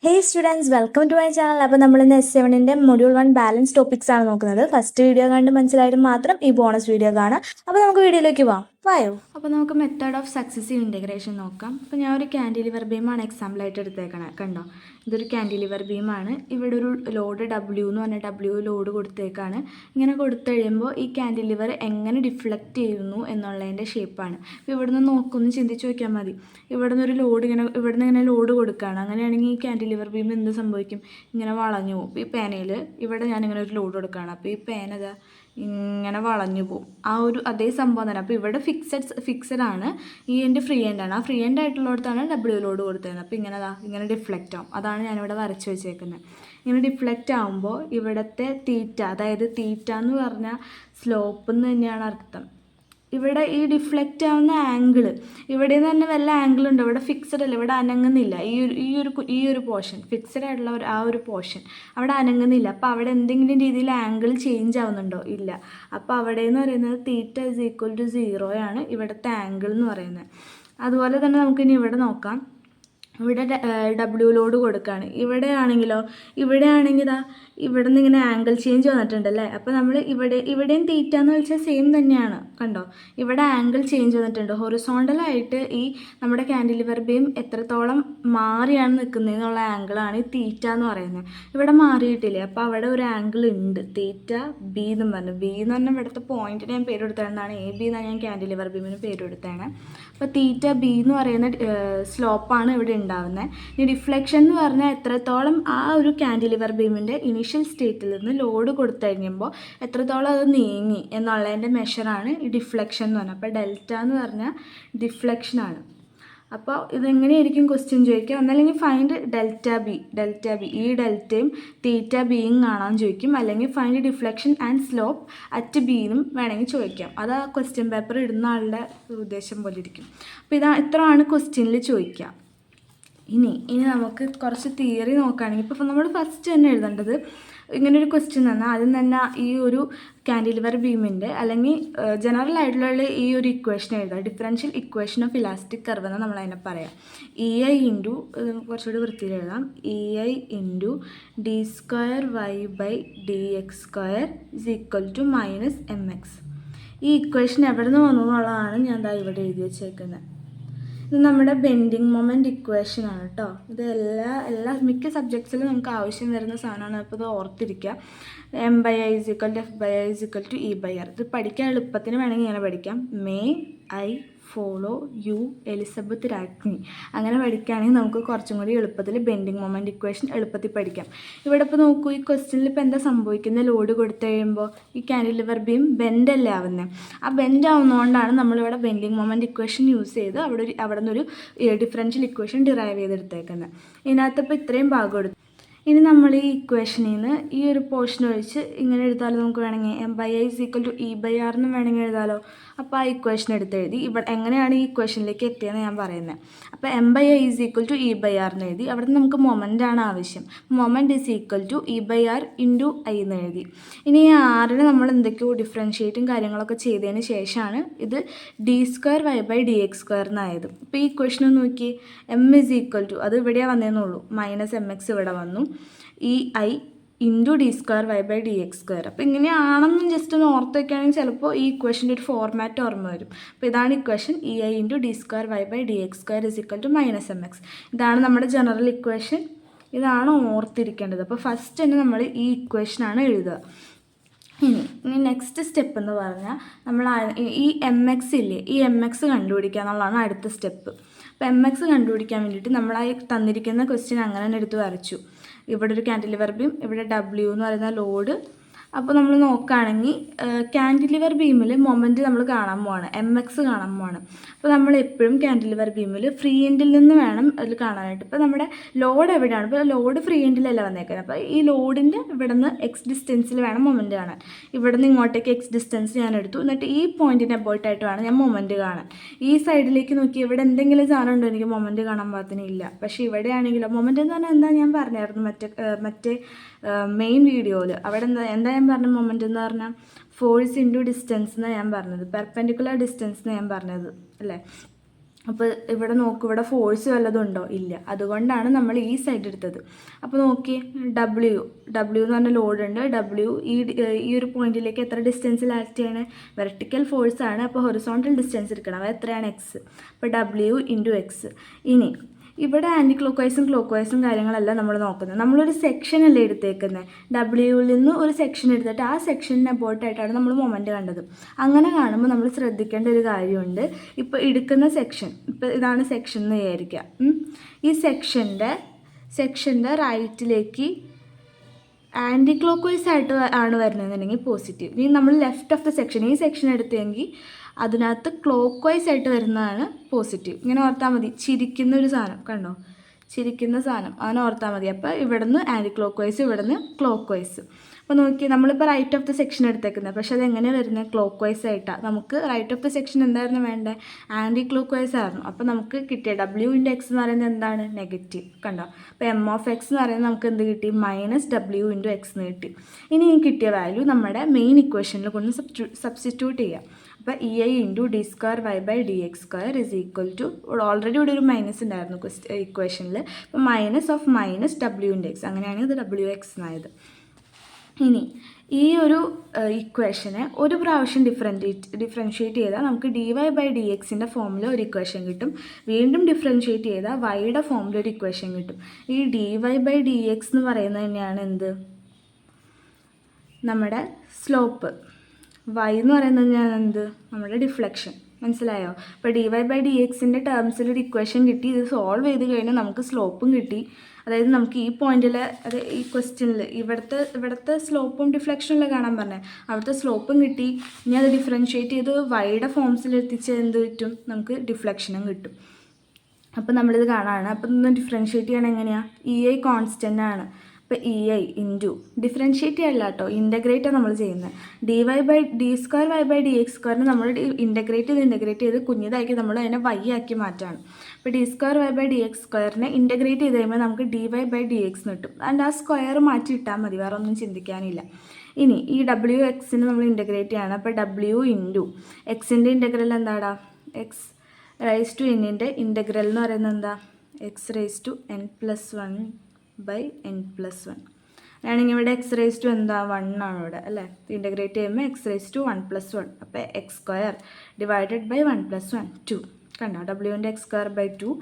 Hey students, welcome to my channel. അപ്പോൾ നമ്മൾ ഇന്ന് S7-ന്റെ മൊഡ്യൂൾ 1 ബാലൻസ് ടോപ്പിക്സ് ആണ് നോക്കുന്നത്. ഫസ്റ്റ് വീഡിയോ കണ്ട് മനസ്സിലായിട്ട് മാത്രം ഈ ബോണസ് വീഡിയോ കാണാം. അപ്പോൾ നമുക്ക് വീഡിയോയിലേക്ക് പോകാം. വായോ. അപ്പോൾ നമുക്ക് മെത്തേഡ് ഓഫ് സക്സസീവ് ഇൻറ്റഗ്രേഷൻ നോക്കാം. അപ്പോൾ ഞാൻ ഒരു ക്യാൻഡിലിവർ ബീമാണ് എക്സാമ്പിളായിട്ട് എടുത്തേക്കണേ. കണ്ടോ, ഇതൊരു ക്യാൻഡിലിവർ ബീമാണ്. ഇവിടെ ഒരു ലോഡ് W എന്ന് പറഞ്ഞാൽ W ലോഡ് കൊടുത്തേക്കാണ്. ഇങ്ങനെ കൊടുത്തു കഴിയുമ്പോൾ ഈ ക്യാൻഡിലിവർ എങ്ങനെ ഡിഫ്ലക്റ്റ് ചെയ്യുന്നു എന്നുള്ളതിൻ്റെ ഷേപ്പാണ്. അപ്പോൾ ഇവിടുന്ന് നോക്കൊന്ന് ചിന്തിച്ച് നോക്കിയാൽ മതി. ഇവിടുന്ന് ഒരു ലോഡ് ഇങ്ങനെ ലോഡ് കൊടുക്കുകയാണ്. അങ്ങനെയാണെങ്കിൽ ഈ ക്യാൻഡിലിവർ ബീം എന്ത് സംഭവിക്കും? ഇങ്ങനെ വളഞ്ഞു പോകും. ഈ പേനയിൽ ഇവിടെ ഞാനിങ്ങനെ ഒരു ലോഡ് കൊടുക്കുകയാണ്. അപ്പോൾ ഈ പേന ഇതാ ഇങ്ങനെ വളഞ്ഞു പോകും. അതേ സംഭവം തന്നെ. അപ്പോൾ ഇവിടെ ഫിക്സഡ് ആണ്, ഈ എൻഡ് ഫ്രീ എൻഡ് ആണ്. ആ ഫ്രീ എൻഡ് ആയിട്ടുള്ളിടത്താണ് W ലോഡ് കൊടുത്തത്. അപ്പോൾ ഇങ്ങനെ ഡിഫ്ലക്റ്റ് ആവും. അതാണ് ഞാനിവിടെ വരച്ച് വെച്ചേക്കുന്നത്. ഇങ്ങനെ ഡിഫ്ലക്റ്റ് ആകുമ്പോൾ ഇവിടുത്തെ തീറ്റ, അതായത് തീറ്റ എന്ന് പറഞ്ഞാൽ സ്ലോപ്പ് എന്ന് തന്നെയാണ് അർത്ഥം. ഇവിടെ ഈ ഡിഫ്ലക്റ്റ് ആവുന്ന ആംഗിൾ, ഇവിടെ നിന്ന് തന്നെ വല്ല ആംഗിൾ ഉണ്ട്. ഇവിടെ ഫിക്സഡ് അല്ല, ഇവിടെ അനങ്ങുന്നില്ല. ഈ ഒരു പോർഷൻ ഫിക്സഡ് ആയിട്ടുള്ള ആ ഒരു പോർഷൻ അവിടെ അനങ്ങുന്നില്ല. അപ്പോൾ അവിടെ എന്തെങ്കിലും രീതിയിൽ ആംഗിൾ ചേഞ്ച് ആവുന്നുണ്ടോ? ഇല്ല. അപ്പോൾ അവിടെ എന്ന് പറയുന്നത് തീറ്റ ഇസ് ഈക്വൽ ടു 0 ആണ് ഇവിടുത്തെ ആംഗിൾ എന്ന് പറയുന്നത്. അതുപോലെ തന്നെ നമുക്കിനി ഇവിടെ നോക്കാം. ഇവിടെ W ലോഡ് കൊടുക്കുകയാണ്. ഇവിടെ ആണെങ്കിൽ ഇവിടെ നിന്ന് ഇങ്ങനെ ആംഗിൾ ചേഞ്ച് വന്നിട്ടുണ്ടല്ലേ. അപ്പോൾ നമ്മൾ ഇവിടെയും തീറ്റ എന്ന് വെച്ചാൽ സെയിം തന്നെയാണ്. കണ്ടോ, ഇവിടെ ആംഗിൾ ചേഞ്ച് വന്നിട്ടുണ്ട്. ഹൊറിസോണ്ടലായിട്ട് ഈ നമ്മുടെ ക്യാൻഡിലിവർ ബീം എത്രത്തോളം മാറിയാണ് നിൽക്കുന്നത് എന്നുള്ള ആംഗിളാണ് ഈ തീറ്റ എന്ന് പറയുന്നത്. ഇവിടെ മാറിയിട്ടില്ലേ, അപ്പോൾ അവിടെ ഒരു ആംഗിൾ ഉണ്ട്, തീറ്റ B എന്നും പറഞ്ഞു. B എന്ന് പറഞ്ഞാൽ ഇവിടുത്തെ പോയിന്റിന് ഞാൻ പേര് കൊടുത്തതാണ്. AB എന്നാണ് ഞാൻ ക്യാൻഡിലിവർ ബീമിന് പേര് കൊടുത്തതാണ്. അപ്പോൾ തീറ്റ B എന്ന് പറയുന്ന സ്ലോപ്പാണ് ഇവിടെ ഉണ്ടാവുന്നത്. ഈ ഡിഫ്ലക്ഷൻ എന്ന് പറഞ്ഞാൽ എത്രത്തോളം ആ ഒരു ക്യാൻഡിലിവർ ബീമിൻ്റെ ഇനീഷ്യൽ സ്റ്റേറ്റിൽ നിന്ന് ലോഡ് കൊടുത്തു കഴിയുമ്പോൾ എത്രത്തോളം അത് നീങ്ങി എന്നുള്ളതിൻ്റെ മെഷറാണ് ഈ ഡിഫ്ലക്ഷൻ എന്ന് പറഞ്ഞാൽ. അപ്പോൾ ഡെൽറ്റ എന്ന് പറഞ്ഞാൽ ഡിഫ്ലക്ഷനാണ്. അപ്പോൾ ഇതെങ്ങനെയായിരിക്കും ക്വസ്റ്റ്യൻ ചോദിക്കുക? ഒന്നല്ലെങ്കിൽ ഫൈൻഡ് ഡെൽറ്റ ബി. ഈ ഡെൽറ്റയും തീറ്റ ബിയും കാണാൻ ചോദിക്കും. അല്ലെങ്കിൽ find deflection and slope at ബിന്നും വേണമെങ്കിൽ ചോദിക്കാം. അത് ആ ക്വസ്റ്റ്യൻ പേപ്പർ ഇടുന്ന ആളുടെ ഉദ്ദേശം പോലെ ഇരിക്കും. അപ്പോൾ ഇത്രയാണ് ക്വസ്റ്റ്യനിൽ ചോദിക്കുക. ഇനി നമുക്ക് കുറച്ച് തിയറി നോക്കുകയാണെങ്കിൽ, ഇപ്പോൾ നമ്മൾ ഫസ്റ്റ് തന്നെ എഴുതേണ്ടത് ഇങ്ങനൊരു ക്വസ്റ്റ്യൻ തന്നാൽ ആദ്യം തന്നെ ഈ ഒരു ക്യാൻഡിലിവർ ബീമിൻ്റെ അല്ലെങ്കിൽ ജനറൽ ആയിട്ടുള്ള ഈ ഒരു ഇക്വേഷൻ എഴുതുക. Differential equation of elastic curve എന്ന് നമ്മളതിനെ പറയാം. EI ഇൻറ്റു, കുറച്ചുകൂടി വൃത്തിയിൽ എഴുതാം, EI into d²y/dx² is equal to -mx. ഈ ഇക്വേഷൻ എവിടെ നിന്ന് വന്നു എന്നുള്ളതാണ് ഞാൻ ഇവിടെ എഴുതി വെച്ചേക്കുന്നത്. ഇത് നമ്മുടെ ബെൻഡിങ് മൊമെൻറ്റ് ഇക്വേഷൻ ആണ് കേട്ടോ. ഇത് മിക്ക സബ്ജക്ട്സിലും നമുക്ക് ആവശ്യം വരുന്ന സാധനമാണ്. അപ്പോൾ ഇത് ഓർത്തിരിക്കുക. M/I = F/I = E/R. ഇത് പഠിക്കാൻ എളുപ്പത്തിന് വേണമെങ്കിൽ ഇങ്ങനെ പഠിക്കാം. May I follow you Elizabeth രാജ്ഞി. അങ്ങനെ പഠിക്കുകയാണെങ്കിൽ നമുക്ക് കുറച്ചും കൂടി എളുപ്പത്തിൽ ബെൻഡിങ് മൊമെൻറ്റ് ഇക്വേഷൻ എളുപ്പത്തിൽ പഠിക്കാം. ഇവിടെ ഇപ്പോൾ നോക്കൂ, ഈ ക്വസ്റ്റ്യനിൽ ഇപ്പോൾ എന്താ സംഭവിക്കുന്നത്? ലോഡ് കൊടുത്തു കഴിയുമ്പോൾ ഈ ക്യാൻഡിലിവർ ബീം ബെൻഡല്ലേ ആവുന്നത്. ആ ബെൻഡ് ആവുന്നതുകൊണ്ടാണ് നമ്മളിവിടെ ബെൻഡിങ് മൊമെൻറ്റ് ഇക്വേഷൻ യൂസ് ചെയ്ത് അവിടെ നിന്നൊരു ഡിഫറൻഷ്യൽ ഇക്വേഷൻ ഡിറൈവ് ചെയ്തെടുത്തേക്കുന്നത്. ഇതിനകത്തിപ്പോൾ ഇത്രയും ഭാഗം എടുത്തു. ഇനി നമ്മൾ ഈ ഇക്വേഷനിൽ നിന്ന് ഈ ഒരു പോർഷൻ ഒഴിച്ച് ഇങ്ങനെ എഴുതാലോ. നമുക്ക് വേണമെങ്കിൽ M/I = E/R എന്ന് വേണമെങ്കിൽ എഴുതാലോ. അപ്പോൾ ആ ഇക്വേഷൻ എടുത്തെഴുതി. ഇവിടെ എങ്ങനെയാണ് ഈ ഇക്വേഷനിലേക്ക് എത്തിയെന്ന് ഞാൻ പറയുന്നത്. അപ്പോൾ M/I = E/R എന്ന് എഴുതി. അവിടെ നിന്ന് നമുക്ക് മൊമെൻ്റ് ആണ് ആവശ്യം. മൊമെൻറ്റ് = E/R × I എന്ന് എഴുതി. ഇനി ഈ ആറിന് നമ്മൾ എന്തൊക്കെയോ ഡിഫറൻഷ്യേറ്റും കാര്യങ്ങളൊക്കെ ചെയ്തതിന് ശേഷമാണ് ഇത് d²y/dx² എന്നായത്. അപ്പോൾ ഈ ഇക്വേഷൻ നോക്കി, M = അത് ഇവിടെയാണ് വന്നതെന്നുള്ളൂ, -mx ഇവിടെ വന്നു, EI ഇൻറ്റു d²y/dx². അപ്പോൾ ഇങ്ങനെയാണെന്ന് ജസ്റ്റ് ഒന്ന് ഓർത്ത് വയ്ക്കുകയാണെങ്കിൽ ചിലപ്പോൾ ഈ ഇക്വേഷൻ്റെ ഒരു ഫോർമാറ്റ് ഓർമ്മ വരും. അപ്പോൾ ഇതാണ് equation. EI into d²y/dx² is equal to -mx. ഇതാണ് നമ്മുടെ ജനറൽ ഇക്വേഷൻ. ഇതാണ് ഓർത്തിരിക്കേണ്ടത്. അപ്പോൾ ഫസ്റ്റ് തന്നെ നമ്മൾ ഈ ഇക്വേഷനാണ് എഴുതുക. ഇനി നെക്സ്റ്റ് സ്റ്റെപ്പ് എന്ന് പറഞ്ഞാൽ നമ്മൾ ഈ MX ഇല്ലേ, ഈ MX കണ്ടുപിടിക്കുക എന്നുള്ളതാണ് അടുത്ത സ്റ്റെപ്പ്. അപ്പോൾ MX കണ്ടുപിടിക്കാൻ വേണ്ടിയിട്ട് നമ്മൾ ആ തന്നിരിക്കുന്ന ക്വസ്റ്റ്യൻ അങ്ങനെ തന്നെ എടുത്ത് വരച്ചു. ഇവിടെ ഒരു ക്യാൻഡിലിവർ ബീം, ഇവിടെ W എന്ന് പറയുന്ന ലോഡ്. അപ്പോൾ നമ്മൾ നോക്കുകയാണെങ്കിൽ ക്യാൻഡിലിവർ ബീമിൽ മൊമെൻറ്റ് നമ്മൾ കാണാൻ പോവാണ്, MX കാണാൻ പോവാണ്. അപ്പോൾ നമ്മൾ എപ്പോഴും ക്യാൻഡിലിവർ ബീമിൽ ഫ്രീ എൻഡിൽ നിന്ന് വേണം അതിൽ കാണാനായിട്ട്. ഇപ്പോൾ നമ്മുടെ ലോഡ് എവിടെയാണ്? ഇപ്പോൾ ലോഡ് ഫ്രീ എൻഡിലല്ല വന്നേക്കുന്നത്. അപ്പോൾ ഈ ലോഡിൻ്റെ ഇവിടെ നിന്ന് X ഡിസ്റ്റൻസിൽ വേണം മൊമെൻറ്റ് കാണാൻ. ഇവിടെ നിന്ന് ഇങ്ങോട്ടേക്ക് X ഡിസ്റ്റൻസ് ഞാൻ എടുത്തു. എന്നിട്ട് ഈ പോയിൻറ്റിന് അബൌട്ടായിട്ട് വേണം ഞാൻ മൊമെൻറ്റ് കാണാൻ. ഈ സൈഡിലേക്ക് നോക്കി ഇവിടെ എന്തെങ്കിലും സാധനം ഉണ്ടോ എനിക്ക് മൊമെൻറ്റ് കാണാൻ പാകത്തിനില്ല. പക്ഷേ ഇവിടെയാണെങ്കിലോ മൊമെൻറ്റ് എന്ന് പറഞ്ഞാൽ എന്താ ഞാൻ പറഞ്ഞായിരുന്നു മറ്റേ മെയിൻ വീഡിയോയിൽ. അവിടെ എന്താ ഞാൻ പറഞ്ഞ മൊമെൻറ്റ് എന്ന് പറഞ്ഞാൽ ഫോഴ്സ് ഇൻറ്റു ഡിസ്റ്റൻസ് എന്നാണ് ഞാൻ പറഞ്ഞത്, പെർപെൻഡിക്കുലർ ഡിസ്റ്റൻസ് എന്ന് ഞാൻ പറഞ്ഞത് അല്ലേ. അപ്പോൾ ഇവിടെ നോക്ക്, ഇവിടെ ഫോഴ്സ് വല്ലതും ഉണ്ടോ? ഇല്ല. അതുകൊണ്ടാണ് നമ്മൾ ഈ സൈഡ് എടുത്തത്. അപ്പോൾ നോക്കി, ഡബ്ല്യു എന്ന് പറഞ്ഞ ലോഡ് ഉണ്ട്. ഡബ്ല്യു ഈ ഒരു പോയിന്റിലേക്ക് എത്ര ഡിസ്റ്റൻസിൽ ആക്ട് ചെയ്യണേ? വെർട്ടിക്കൽ ഫോഴ്സ് ആണ്. അപ്പോൾ ഹൊറിസോണ്ടൽ ഡിസ്റ്റൻസ് എടുക്കണം. അത് എത്രയാണ്? എക്സ്. അപ്പോൾ ഡബ്ല്യു ഇൻറ്റു എക്സ്. ഇനി ഇവിടെ ആൻറ്റി ക്ലോക്ക് വൈസും കാര്യങ്ങളെല്ലാം നമ്മൾ നോക്കുന്നത്. നമ്മളൊരു സെക്ഷൻ അല്ലേ എടുത്തേക്കുന്നത്. ഡബ്ല്യുവിൽ നിന്ന് ഒരു സെക്ഷൻ എടുത്തിട്ട് ആ സെക്ഷനിന് അബോട്ടായിട്ടാണ് നമ്മൾ മൊമെൻറ്റ് കണ്ടത്. അങ്ങനെ കാണുമ്പോൾ നമ്മൾ ശ്രദ്ധിക്കേണ്ട ഒരു കാര്യമുണ്ട്. ഇപ്പോൾ എടുക്കുന്ന സെക്ഷൻ, ഇപ്പോൾ ഇതാണ് സെക്ഷൻ എന്ന് വിചാരിക്കുക. ഈ സെക്ഷൻ്റെ റൈറ്റിലേക്ക് ആൻറ്റി ക്ലോക്ക് വൈസ് ആയിട്ട് ആണ് വരുന്നതെന്നുണ്ടെങ്കിൽ പോസിറ്റീവ്. ഇനി നമ്മൾ ലെഫ്റ്റ് ഓഫ് ദ സെക്ഷൻ, ഈ സെക്ഷൻ എടുത്തെങ്കിൽ അതിനകത്ത് ക്ലോക്ക് വൈസ് ആയിട്ട് വരുന്നതാണ് പോസിറ്റീവ്. ഇങ്ങനെ ഓർത്താൽ മതി. ചിരിക്കുന്ന ഒരു സാധനം കണ്ടോ, ചിരിക്കുന്ന സാധനം, അങ്ങനെ ഓർത്താൽ മതി. അപ്പോൾ ഇവിടെ നിന്ന് ആൻറ്റി ക്ലോക്ക് വൈസ്, ഇവിടെ നിന്ന് ക്ലോക്ക് വൈസ്. അപ്പോൾ നോക്കി, നമ്മളിപ്പോൾ റൈറ്റ് ഓഫ് ദ സെക്ഷൻ എടുത്തേക്കുന്നത്, പക്ഷേ അതെങ്ങനെ വരുന്നത്? ക്ലോക്ക് വൈസ് ആയിട്ടാണ്. നമുക്ക് റൈറ്റ് ഓഫ് ദ സെക്ഷൻ എന്തായിരുന്നു വേണ്ടത്? ആൻറ്റി ക്ലോക്ക് വൈസ് ആയിരുന്നു. അപ്പോൾ നമുക്ക് കിട്ടിയ ഡബ്ല്യു ഇൻറ്റു എക്സ് എന്ന് പറയുന്നത് എന്താണ്? നെഗറ്റീവ്. കണ്ടോ? അപ്പോൾ എം ഓഫ് എക്സ് എന്ന് പറയുന്നത് നമുക്ക് എന്ത് കിട്ടി? മൈനസ് ഡബ്ല്യു ഇൻറ്റു എക്സ് എന്ന് കിട്ടി. ഇനി ഈ കിട്ടിയ വാല്യൂ നമ്മുടെ മെയിൻ ഇക്വേഷനിൽ കൊണ്ട് സബ്സ്റ്റിറ്റ്യൂട്ട് ചെയ്യാം. അപ്പോൾ E I into D square Y by D X square is equal to, already ഇവിടെ ഒരു മൈനസ് ഉണ്ടായിരുന്നു ഇക്വേഷനിൽ. അപ്പോൾ minus of minus W into X, അങ്ങനെയാണ് ഇത് ഡബ്ല്യു എക്സ് എന്നായത്. ഇനി ഈ ഒരു ഇക്വേഷനെ ഒരു പ്രാവശ്യം ഡിഫറൻഷ്യേറ്റ് ചെയ്താൽ നമുക്ക് ഡി വൈ ബൈ ഡി എക്സിൻ്റെ ഫോമിൽ ഒരു ഇക്വേഷൻ കിട്ടും. വീണ്ടും ഡിഫറൻഷ്യേറ്റ് ചെയ്താൽ വൈയുടെ ഫോമിൽ ഒരു ഇക്വേഷൻ കിട്ടും. ഈ D Y by D X എന്ന് പറയുന്നത് തന്നെയാണ് എന്ത്? നമ്മുടെ സ്ലോപ്പ്. വൈ എന്ന് പറയുന്നത് ഞാൻ എന്ത്? നമ്മുടെ ഡിഫ്ലക്ഷൻ. മനസ്സിലായോ? അപ്പോൾ ഡി വൈ ബൈ ഡി എക്സിൻ്റെ ടേംസിൽ ഒരു ഇക്വേഷൻ കിട്ടി. ഇത് സോൾവ് ചെയ്ത് കഴിഞ്ഞാൽ നമുക്ക് സ്ലോപ്പും കിട്ടി. അതായത് നമുക്ക് ഈ പോയിന്റിൽ, അത് ഈ ക്വസ്റ്റ്യനിൽ ഇവിടുത്തെ സ്ലോപ്പും ഡിഫ്ലക്ഷനിൽ കാണാൻ പറഞ്ഞത്, അവിടുത്തെ സ്ലോപ്പും കിട്ടി. ഇനി അത് ഡിഫറൻഷ്യേറ്റ് ചെയ്ത് വൈയുടെ ഫോംസിൽ എത്തിച്ച് എന്ത് കിട്ടും? നമുക്ക് ഡിഫ്ലക്ഷനും കിട്ടും. അപ്പോൾ നമ്മളിത് കാണാനാണ്. അപ്പോൾ ഇന്ന് ഡിഫറൻഷ്യേറ്റ് ചെയ്യണം എങ്ങനെയാണ്? ഇ ഐ കോൺസ്റ്റൻ്റ് ആണ്. അപ്പോൾ ഇ ഐ ഇൻറ്റു ഡിഫറൻഷ്യേറ്റ് ചെയ്യല്ല കേട്ടോ, ഇൻ്റഗ്രേറ്റാണ് നമ്മൾ ചെയ്യുന്നത്. D square Y by D X സ്ക്വയറിന് നമ്മൾ ഇൻ്റഗ്രേറ്റ് ചെയ്ത് കുഞ്ഞിതാക്കി നമ്മൾ അതിനെ വൈ ആക്കി മാറ്റാണ്. അപ്പോൾ d square Y by D x സ്ക്വയറിനെ ഇൻ്റഗ്രേറ്റ് ചെയ്ത് കഴിയുമ്പോൾ നമുക്ക് d Y by D x കിട്ടും. അതിൻ്റെ ആ സ്ക്വയർ മാറ്റി ഇട്ടാൽ മതി, വേറെ ഒന്നും ചിന്തിക്കാനില്ല. ഇനി ഈ ഡബ്ല്യു എക്സിന് നമ്മൾ ഇൻ്റഗ്രേറ്റ് ചെയ്യണം. അപ്പോൾ ഡബ്ല്യു ഇൻറ്റു എക്സിൻ്റെ ഇൻ്റഗ്രൽ എന്താടാ? എക്സ് റൈസ് ടു എന്നിൻ്റെ ഇൻ്റഗ്രൽ എന്ന് പറയുന്നത് എന്താ? X raise to N plus one by N plus one. ആണെങ്കിൽ ഇവിടെ എക്സ് റൈസ് ടു എന്താ? 1 ആണ് ഇവിടെ അല്ലേ. ഇൻ്റഗ്രേറ്റ് ചെയ്യുമ്പോൾ എക്സ് റൈസ് ടു 1 + 1. അപ്പോൾ എക്സ് സ്ക്വയർ ഡിവൈഡഡ് ബൈ 1 + 1 2. കണ്ടോ? ഡബ്ല്യുവിൻ്റെ എക്സ് സ്ക്വയർ ബൈ 2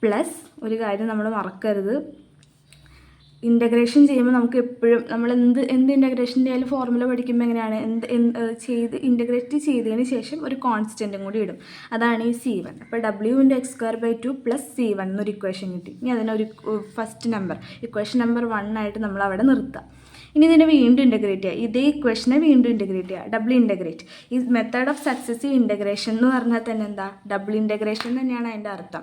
പ്ലസ് ഒരു കാര്യം നമ്മൾ മറക്കരുത്, ഇൻ്റഗ്രേഷൻ ചെയ്യുമ്പോൾ നമുക്ക് എപ്പോഴും നമ്മൾ എന്ത് ഇൻ്റഗ്രേഷൻ്റെ ആയാലും ഫോർമുല പഠിക്കുമ്പോൾ എങ്ങനെയാണ്? ഇൻ്റഗ്രേറ്റ് ചെയ്തതിന് ശേഷം ഒരു കോൺസ്റ്റൻറ്റും കൂടി ഇടും. അതാണ് ഈ C1. അപ്പോൾ ഡബ്ല്യുവിൻ്റെ x square by 2 plus C1 എന്നൊരു ഇക്വേഷൻ കിട്ടി. ഇനി അതിനൊരു ഫസ്റ്റ് നമ്പർ, ഇക്വേഷൻ നമ്പർ 1 ആയിട്ട് നമ്മൾ അവിടെ നിർത്താം. ഇനി ഇതിനെ വീണ്ടും ഇൻ്റഗ്രേറ്റ് ചെയ്യുക. ഇതേ ഇക്വേഷനെ വീണ്ടും ഇൻ്റഗ്രേറ്റ് ചെയ്യുക. Double integrate. ഈ മെത്തേഡ് ഓഫ് സക്സസീവ് ഇൻ്റഗ്രേഷൻ എന്ന് പറഞ്ഞാൽ തന്നെ എന്താ? ഡബിൾ ഇൻ്റഗ്രേഷൻ തന്നെയാണ് അതിൻ്റെ അർത്ഥം.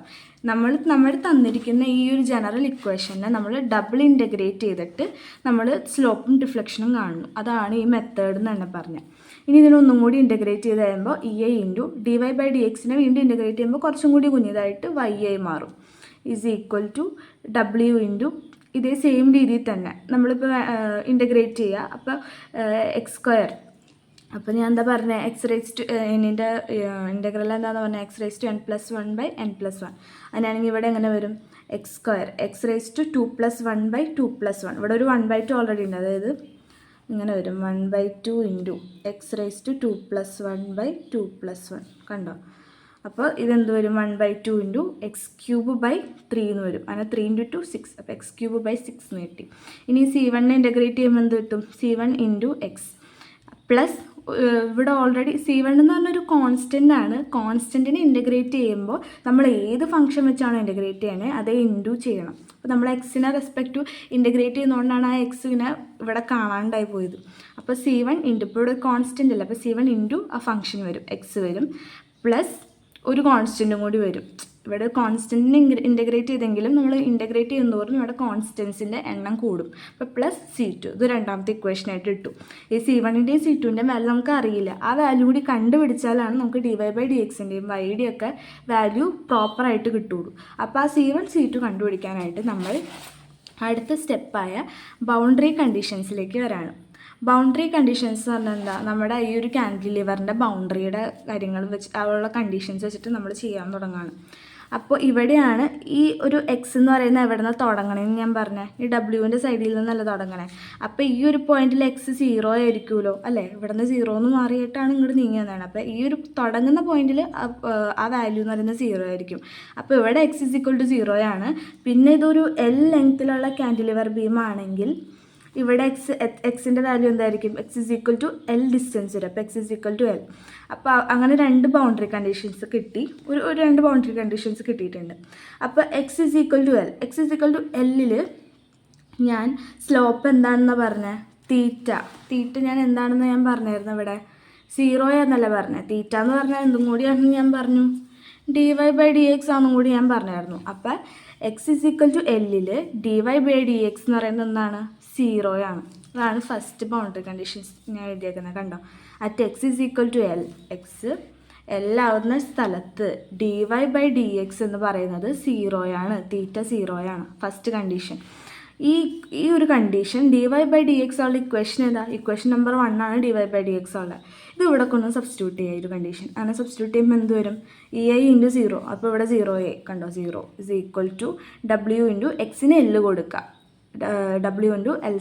നമ്മൾ തന്നിരിക്കുന്ന ഈ ഒരു ജനറൽ ഇക്വേഷനെ നമ്മൾ ഡബിൾ ഇൻ്റഗ്രേറ്റ് ചെയ്തിട്ട് നമ്മൾ സ്ലോപ്പും ഡിഫ്ലക്ഷനും കാണുന്നു. അതാണ് ഈ മെത്തേഡ് എന്ന് തന്നെ പറഞ്ഞത്. ഇനി ഇതിനൊന്നും കൂടി ഇൻ്റഗ്രേറ്റ് ചെയ്ത് കഴിയുമ്പോൾ E I into d Y by d എക്സിനെ വീണ്ടും ഇൻ്റഗ്രേറ്റ് ചെയ്യുമ്പോൾ കുറച്ചും കൂടി കുഞ്ഞിതായിട്ട് വൈ ആയി മാറും. ഈസ് ഈക്വൽ ടു ഡബ്ല്യു ഇൻറ്റു ഇതേ സെയിം രീതിയിൽ തന്നെ നമ്മളിപ്പോൾ ഇൻ്റഗ്രേറ്റ് ചെയ്യുക. അപ്പോൾ എക്സ് സ്ക്വയർ, അപ്പോൾ ഞാൻ എന്താ പറഞ്ഞത്? എക്സ് റൈസ് ടു എന്നിൻ്റെ ഇൻ്റഗ്രൽ എന്താണെന്ന് പറഞ്ഞാൽ X raise to n + 1 by n + 1. അങ്ങനെയാണെങ്കിൽ ഇവിടെ എങ്ങനെ വരും? X square X raise to 2 + 1 by 2 + 1. ഇവിടെ ഒരു 1/2 ഓൾറെഡി ഉണ്ട്, അതായത് ഇങ്ങനെ വരും 1/2 into X raise to 2 + 1 by 2 + 1. കണ്ടോ? അപ്പോൾ ഇതെന്ത് വരും? 1/2 ഇൻറ്റു എക്സ് ക്യൂബ് ബൈ 3 എന്ന് വരും. അങ്ങനെ 3 × 2 6. അപ്പോൾ എക്സ് ക്യൂബ് ബൈ 6 എന്ന് കിട്ടി. ഇനി C1 ഇൻ്റഗ്രേറ്റ് ചെയ്യുമ്പോൾ എന്ത് കിട്ടും? C1 ഇൻറ്റു എക്സ് പ്ലസ് ഇവിടെ ഓൾറെഡി C1 എന്ന് പറഞ്ഞൊരു കോൺസ്റ്റൻ്റ് ആണ്. കോൺസ്റ്റൻറ്റിനെ ഇൻ്റഗ്രേറ്റ് ചെയ്യുമ്പോൾ നമ്മൾ ഏത് ഫംഗ്ഷൻ വെച്ചാണോ ഇൻ്റഗ്രേറ്റ് ചെയ്യണേ അതേ ഇൻറ്റു ചെയ്യണം. അപ്പോൾ നമ്മൾ എക്സിനെ റെസ്പെക്ട് ടു ഇൻ്റഗ്രേറ്റ് ചെയ്യുന്നതുകൊണ്ടാണ് ആ എക്സിനെ ഇവിടെ കാണാണ്ടായി പോയത്. അപ്പോൾ C1 ഇൻറ്റു, ഇപ്പോൾ ഇവിടെ കോൺസ്റ്റൻ്റ് അല്ല, അപ്പോൾ C1 ഇൻറ്റു ആ ഫംഗ്ഷൻ വരും, എക്സ് വരും, പ്ലസ് ഒരു കോൺസ്റ്റൻറ്റും കൂടി വരും. ഇവിടെ കോൺസ്റ്റൻറ്റിനെ ഇൻ്റഗ്രേറ്റ് ചെയ്തെങ്കിലും നമ്മൾ ഇൻ്റഗ്രേറ്റ് ചെയ്യുന്നതോറും ഇവിടെ കോൺസ്റ്റൻസിൻ്റെ എണ്ണം കൂടും. അപ്പോൾ പ്ലസ് C2 ഇത് രണ്ടാമത്തെ ഇക്വേഷനായിട്ട് ഇട്ടു. ഈ C1ൻ്റെയും C2ൻ്റെയും വാല്യൂ നമുക്ക് അറിയില്ല. ആ വാല്യൂ കൂടി കണ്ടുപിടിച്ചാലാണ് നമുക്ക് ഡി വൈ ബൈ ഡി എക്സിൻ്റെയും വൈയുടെയും ഒക്കെ വാല്യൂ പ്രോപ്പറായിട്ട് കിട്ടുള്ളൂ. അപ്പോൾ ആ C1 C2 കണ്ടുപിടിക്കാനായിട്ട് നമ്മൾ അടുത്ത സ്റ്റെപ്പായ ബൗണ്ടറി കണ്ടീഷൻസിലേക്ക് വരാണ്. ബൗണ്ടറി കണ്ടീഷൻസ് എന്ന് പറഞ്ഞാൽ എന്താ, നമ്മുടെ ഈ ഒരു ക്യാൻറ്റിലിവറിൻ്റെ ബൗണ്ടറിയുടെ കാര്യങ്ങൾ വെച്ച് ഉള്ള കണ്ടീഷൻസ് വെച്ചിട്ട് നമ്മൾ ചെയ്യാൻ തുടങ്ങുകയാണ്. അപ്പോൾ ഇവിടെയാണ് ഈ ഒരു എക്സ് എന്ന് പറയുന്നത് എവിടെ നിന്ന് തുടങ്ങണമെന്ന് ഞാൻ പറഞ്ഞത്, ഈ ഡബ്ല്യുവിൻ്റെ സൈഡിൽ നിന്നല്ല തുടങ്ങണേ. അപ്പോൾ ഈ ഒരു പോയിന്റിൽ എക്സ് 0 ആയിരിക്കുമല്ലോ അല്ലേ, ഇവിടെ നിന്ന് 0 എന്ന് മാറിയിട്ടാണ് ഇങ്ങോട്ട് നീങ്ങിയതാണ്. അപ്പോൾ ഈ ഒരു തുടങ്ങുന്ന പോയിന്റിൽ ആ വാല്യൂ എന്ന് പറയുന്നത് 0 ആയിരിക്കും. അപ്പോൾ ഇവിടെ എക്സ് = 0 ആണ്. പിന്നെ ഇതൊരു L ലെങ്ത്തിലുള്ള ക്യാൻറ്റിലിവർ ബീം ആണെങ്കിൽ ഇവിടെ എക്സിൻ്റെ വാല്യൂ എന്തായിരിക്കും, എക്സ് L ഡിസ്റ്റൻസ് വരും. അപ്പോൾ എക്സ് L. അപ്പോൾ അങ്ങനെ 2 ബൗണ്ടറി കണ്ടീഷൻസ് കിട്ടി, ഒരു 2 ബൗണ്ടറി കണ്ടീഷൻസ് കിട്ടിയിട്ടുണ്ട്. അപ്പോൾ എക്സ് L. എക്സ് Lൽ ഞാൻ സ്ലോപ്പ് എന്താണെന്ന് പറഞ്ഞത്, തീറ്റ ഞാൻ എന്താണെന്ന് ഞാൻ പറഞ്ഞായിരുന്നു. ഇവിടെ 0 എന്നല്ല പറഞ്ഞത്, തീറ്റ എന്ന് പറഞ്ഞാൽ എന്തും കൂടിയാണെന്ന് ഞാൻ പറഞ്ഞു, dy/dx ആണെന്നും കൂടി ഞാൻ പറഞ്ഞായിരുന്നു. അപ്പോൾ എക്സ് Lൽ dy/dx എന്ന് പറയുന്നത് എന്താണ്, 0 ആണ്. അതാണ് ഫസ്റ്റ് ബൗണ്ടറി കണ്ടീഷൻസ് ഞാൻ എഴുതിയേക്കുന്നത്. കണ്ടോ, at X L, X L ആവുന്ന സ്ഥലത്ത് dy/dx എന്ന് പറയുന്നത് 0 ആണ്, തീറ്റ 0 ആണ് ഫസ്റ്റ് കണ്ടീഷൻ. ഈ ഒരു കണ്ടീഷൻ dy/dx ഉള്ള ഇക്വേഷൻ ഏതാ, ഇക്വേഷൻ നമ്പർ 1 ആണ് dy/dx ഉള്ളത്. ഇത് ഇവിടെ കൊണ്ട് സബ്സ്റ്റിറ്റ്യൂട്ട് ചെയ്യുക ഒരു കണ്ടീഷൻ. അങ്ങനെ സബ്സ്റ്റിറ്റ്യൂട്ട് ചെയ്യുമ്പോൾ എന്ത് വരും, ei × 0. അപ്പോൾ ഇവിടെ 0a കണ്ടോ, 0 = w × എക്സിന് L കൊടുക്കുക, w × L²